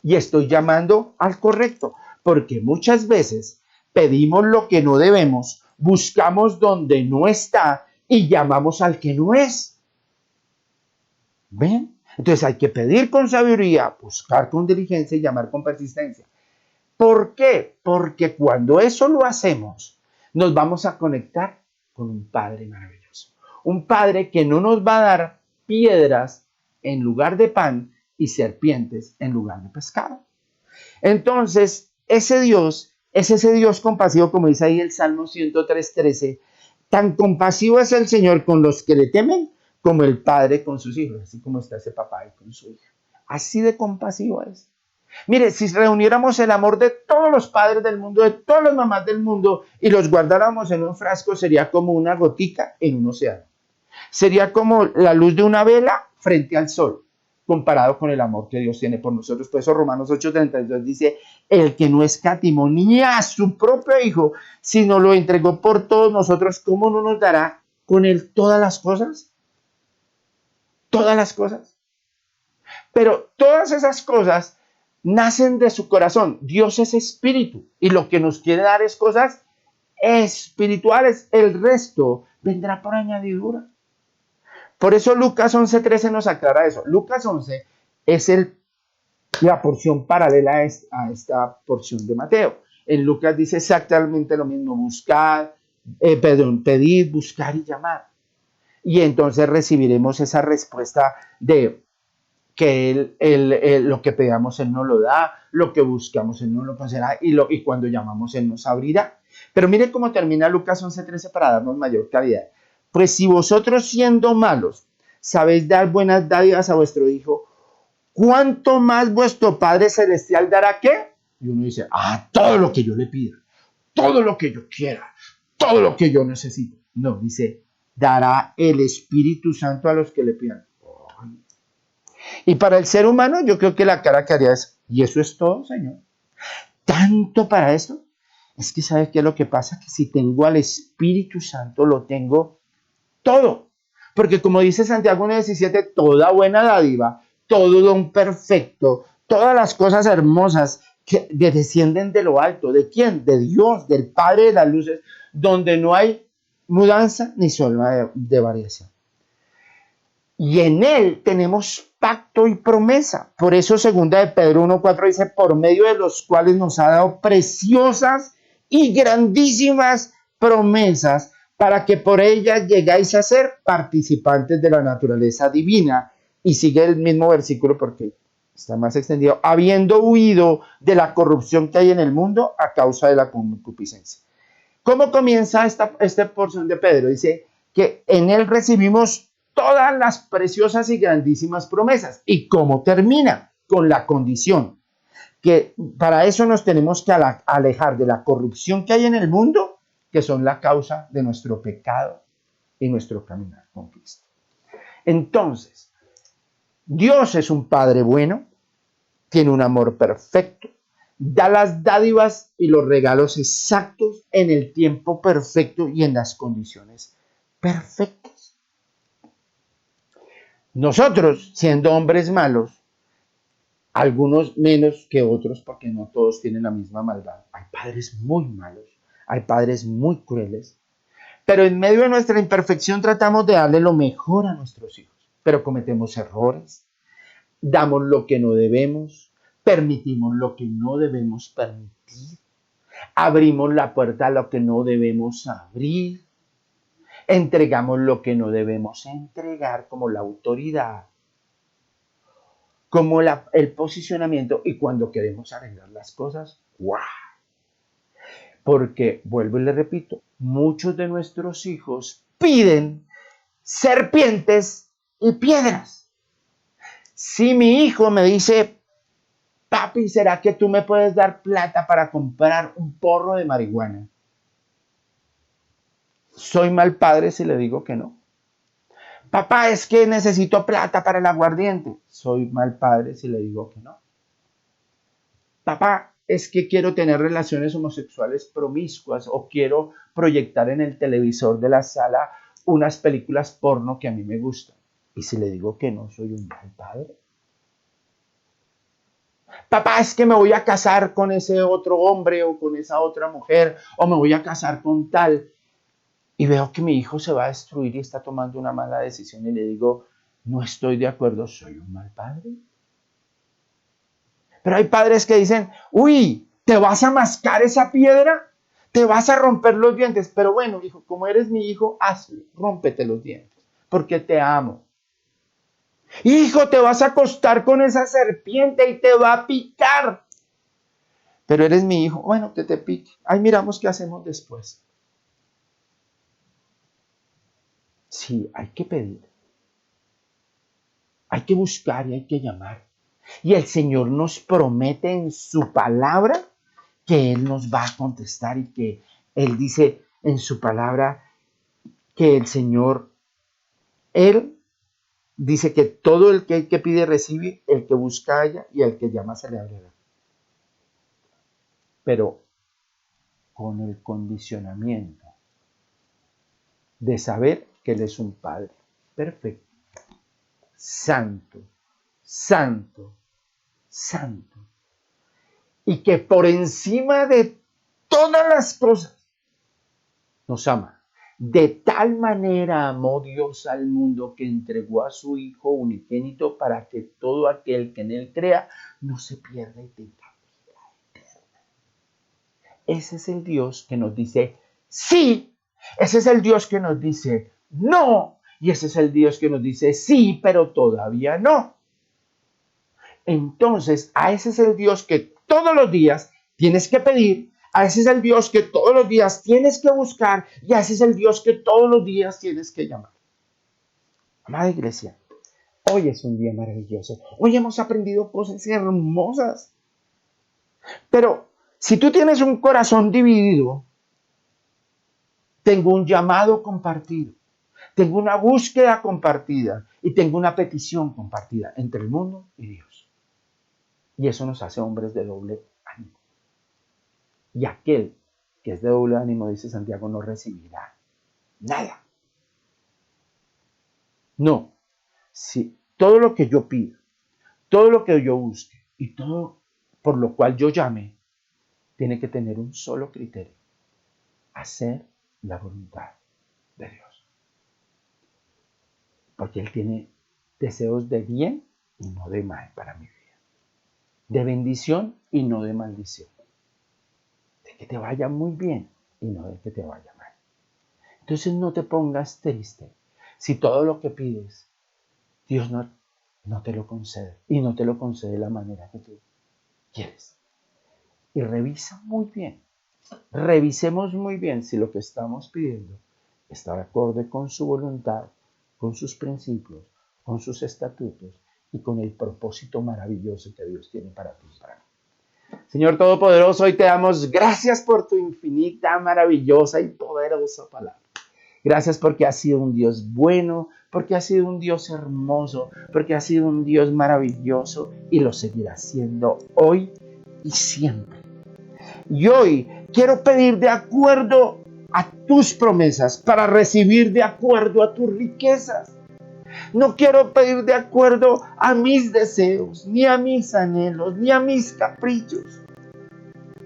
Speaker 2: Y estoy llamando al correcto, porque muchas veces pedimos lo que no debemos, buscamos donde no está y llamamos al que no es. ¿Ven? Entonces hay que pedir con sabiduría, buscar con diligencia y llamar con persistencia. ¿Por qué? Porque cuando eso lo hacemos, nos vamos a conectar con un Padre maravilloso. Un Padre que no nos va a dar piedras en lugar de pan y serpientes en lugar de pescado. Entonces, ese Dios es ese Dios compasivo, como dice ahí el Salmo 103:13. Tan compasivo es el Señor con los que le temen, como el padre con sus hijos, así como está ese papá ahí con su hija. Así de compasivo es. Mire, si reuniéramos el amor de todos los padres del mundo, de todas las mamás del mundo, y los guardáramos en un frasco, sería como una gotica en un océano. Sería como la luz de una vela frente al sol, comparado con el amor que Dios tiene por nosotros. Por eso Romanos 8:32 dice, el que no escatimó ni a su propio Hijo, sino lo entregó por todos nosotros, ¿cómo no nos dará con él todas las cosas? Todas las cosas. Pero todas esas cosas nacen de su corazón. Dios es espíritu y lo que nos quiere dar es cosas espirituales. El resto vendrá por añadidura. Por eso Lucas 11:13 nos aclara eso. Lucas 11 es la porción paralela a esta porción de Mateo. En Lucas dice exactamente lo mismo. Pedid, buscar y llamar. Y entonces recibiremos esa respuesta de que lo que pedamos Él nos lo da, lo que buscamos Él nos lo concederá y cuando llamamos Él nos abrirá. Pero mire cómo termina Lucas 11:13 para darnos mayor claridad. Pues si vosotros siendo malos sabéis dar buenas dádivas a vuestro hijo, ¿cuánto más vuestro Padre Celestial dará qué? Y uno dice, todo lo que yo le pida, todo lo que yo quiera, todo lo que yo necesito. No, dice, dará el Espíritu Santo a los que le pidan. Y para el ser humano yo creo que la cara que haría es, ¿y eso es todo, Señor? ¿Tanto para eso? Es que ¿sabe qué es lo que pasa? Que si tengo al Espíritu Santo, lo tengo todo. Porque como dice Santiago 1:17, toda buena dádiva, todo don perfecto, todas las cosas hermosas que descienden de lo alto. ¿De quién? De Dios, del Padre de las luces, donde no hay mudanza ni sombra de variación. Y en Él tenemos pacto y promesa. Por eso 2 de Pedro 1:4 dice, por medio de los cuales nos ha dado preciosas y grandísimas promesas, para que por ellas llegáis a ser participantes de la naturaleza divina. Y sigue el mismo versículo porque está más extendido, habiendo huido de la corrupción que hay en el mundo a causa de la concupiscencia. ¿Cómo comienza esta porción de Pedro? Dice que en él recibimos todas las preciosas y grandísimas promesas. ¿Y cómo termina? Con la condición que para eso nos tenemos que alejar de la corrupción que hay en el mundo, que son la causa de nuestro pecado y nuestro caminar con Cristo. Entonces, Dios es un Padre bueno, tiene un amor perfecto, da las dádivas y los regalos exactos en el tiempo perfecto y en las condiciones perfectas. Nosotros, siendo hombres malos, algunos menos que otros, porque no todos tienen la misma maldad. Hay padres muy malos, hay padres muy crueles, pero en medio de nuestra imperfección tratamos de darle lo mejor a nuestros hijos, pero cometemos errores, damos lo que no debemos, permitimos lo que no debemos permitir, abrimos la puerta a lo que no debemos abrir, entregamos lo que no debemos entregar, como la autoridad, como el posicionamiento, y cuando queremos arreglar las cosas, ¡guau! Porque, vuelvo y le repito, muchos de nuestros hijos piden serpientes y piedras. Si mi hijo me dice, papi, ¿será que tú me puedes dar plata para comprar un porro de marihuana? Soy mal padre si le digo que no. Papá, es que necesito plata para el aguardiente. Soy mal padre si le digo que no. Papá, es que quiero tener relaciones homosexuales promiscuas o quiero proyectar en el televisor de la sala unas películas porno que a mí me gustan. Y si le digo que no, soy un mal padre. Papá, es que me voy a casar con ese otro hombre o con esa otra mujer o me voy a casar con tal. Y veo que mi hijo se va a destruir y está tomando una mala decisión y le digo, no estoy de acuerdo, soy un mal padre. Pero hay padres que dicen, uy, ¿te vas a mascar esa piedra? ¿Te vas a romper los dientes? Pero bueno, hijo, como eres mi hijo, hazlo, rómpete los dientes, porque te amo. Hijo, te vas a acostar con esa serpiente y te va a picar. Pero eres mi hijo, bueno, que te pique. Ahí miramos qué hacemos después. Sí, hay que pedir. Hay que buscar y hay que llamar. Y el Señor nos promete en su palabra que Él nos va a contestar y que Él dice en su palabra que el Señor, Él dice que todo el que pide recibe, el que busca halla y el que llama se le abrirá. Pero con el condicionamiento de saber que Él es un Padre perfecto, santo, santo, santo. Y que por encima de todas las cosas nos ama. De tal manera amó Dios al mundo que entregó a su Hijo unigénito para que todo aquel que en Él crea no se pierda y tenga vida eterna. Ese es el Dios que nos dice sí. Ese es el Dios que nos dice no. Y ese es el Dios que nos dice sí, pero todavía no. Entonces, a ese es el Dios que todos los días tienes que pedir, A ese es el Dios que todos los días tienes que buscar y a ese es el Dios que todos los días tienes que llamar. Amada iglesia, hoy es un día maravilloso. Hoy hemos aprendido cosas hermosas. Pero si tú tienes un corazón dividido, tengo un llamado compartido, tengo una búsqueda compartida y tengo una petición compartida entre el mundo y Dios. Y eso nos hace hombres de doble ánimo. Y aquel que es de doble ánimo, dice Santiago, no recibirá nada. No. Si todo lo que yo pido, todo lo que yo busque y todo por lo cual yo llame, tiene que tener un solo criterio: hacer la voluntad de Dios. Porque Él tiene deseos de bien y no de mal para mi vida. De bendición y no de maldición. De que te vaya muy bien y no de que te vaya mal. Entonces no te pongas triste si todo lo que pides, Dios no te lo concede. Y no te lo concede de la manera que tú quieres. Y revisa muy bien. Revisemos muy bien si lo que estamos pidiendo está de acuerdo con su voluntad, con sus principios, con sus estatutos y con el propósito maravilloso que Dios tiene para ti y para mí. Señor Todopoderoso, hoy te damos gracias por tu infinita, maravillosa y poderosa palabra. Gracias porque has sido un Dios bueno, porque has sido un Dios hermoso, porque has sido un Dios maravilloso y lo seguirás siendo hoy y siempre. Y hoy quiero pedir de acuerdo a tus promesas para recibir de acuerdo a tus riquezas. No quiero pedir de acuerdo a mis deseos, ni a mis anhelos, ni a mis caprichos.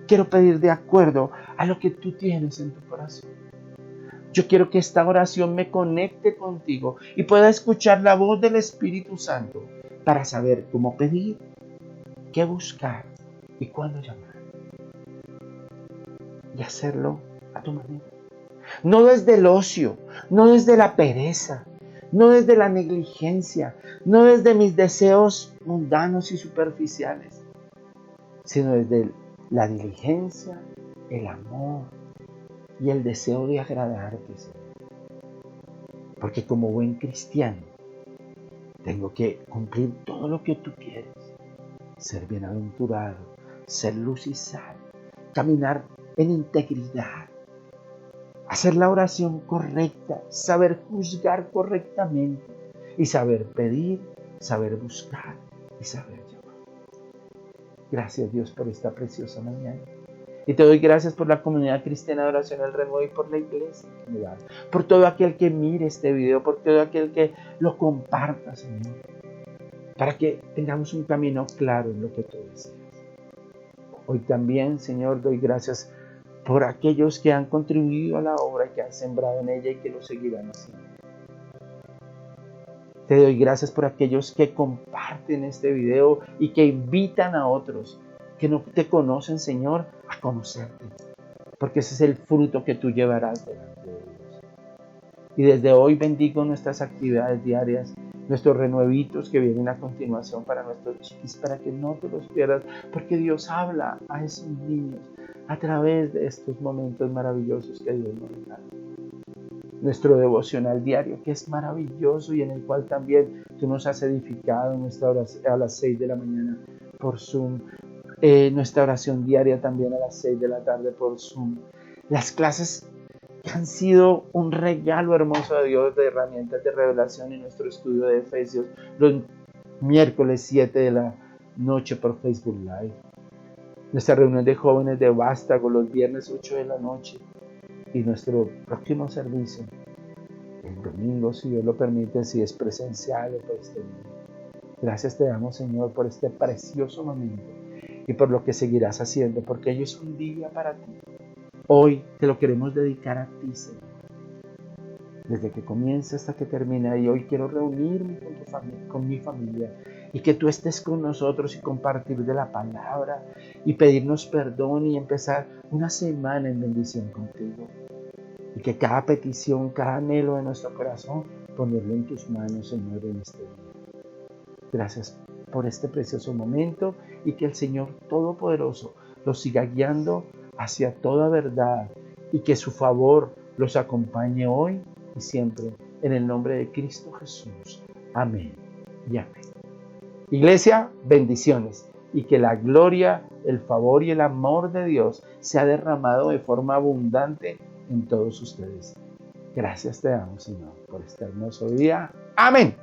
Speaker 2: Quiero pedir de acuerdo a lo que tú tienes en tu corazón. Yo quiero que esta oración me conecte contigo y pueda escuchar la voz del Espíritu Santo para saber cómo pedir, qué buscar y cuándo llamar. Y hacerlo a tu manera. No desde el ocio, no desde la pereza, no desde la negligencia, no desde mis deseos mundanos y superficiales, sino desde la diligencia, el amor y el deseo de agradarte, Señor. Porque como buen cristiano, tengo que cumplir todo lo que tú quieres. Ser bienaventurado, ser luz y sal, caminar en integridad, hacer la oración correcta, saber juzgar correctamente y saber pedir, saber buscar y saber llamar. Gracias, Dios, por esta preciosa mañana. Y te doy gracias por la comunidad cristiana de oración El Renuevo y por la iglesia en general, por todo aquel que mire este video, por todo aquel que lo comparta, Señor, para que tengamos un camino claro en lo que tú deseas. Hoy también, Señor, doy gracias por aquellos que han contribuido a la obra, que han sembrado en ella y que lo seguirán haciendo. Te doy gracias por aquellos que comparten este video y que invitan a otros que no te conocen, Señor, a conocerte. Porque ese es el fruto que tú llevarás delante de Dios. Y desde hoy bendigo nuestras actividades diarias, nuestros renuevitos que vienen a continuación para nuestros chiquis, para que no te los pierdas, porque Dios habla a esos niños a través de estos momentos maravillosos que Dios nos regala. Nuestro devocional diario, que es maravilloso y en el cual también tú nos has edificado, nuestra oración a las 6 de la mañana por Zoom, nuestra oración diaria también a las 6 de la tarde por Zoom. Las clases que han sido un regalo hermoso de Dios de herramientas de revelación en nuestro estudio de Efesios, los miércoles 7 de la noche por Facebook Live. Nuestra reunión de jóvenes de Vástago los viernes 8 de la noche. Y nuestro próximo servicio, el domingo, si Dios lo permite, si es presencial o por este medio. Gracias te damos, Señor, por este precioso momento y por lo que seguirás haciendo, porque hoy es un día para ti. Hoy te lo queremos dedicar a ti, Señor. Desde que comienza hasta que termina, y hoy quiero reunirme con mi familia y que tú estés con nosotros y compartir de la palabra y pedirnos perdón y empezar una semana en bendición contigo. Y que cada petición, cada anhelo de nuestro corazón, ponerlo en tus manos, Señor, en este día. Gracias por este precioso momento y que el Señor Todopoderoso los siga guiando hacia toda verdad y que su favor los acompañe hoy y siempre. En el nombre de Cristo Jesús. Amén y amén. Iglesia, bendiciones y que la gloria, el favor y el amor de Dios sea derramado de forma abundante en todos ustedes. Gracias te damos, Señor, por este hermoso día. Amén.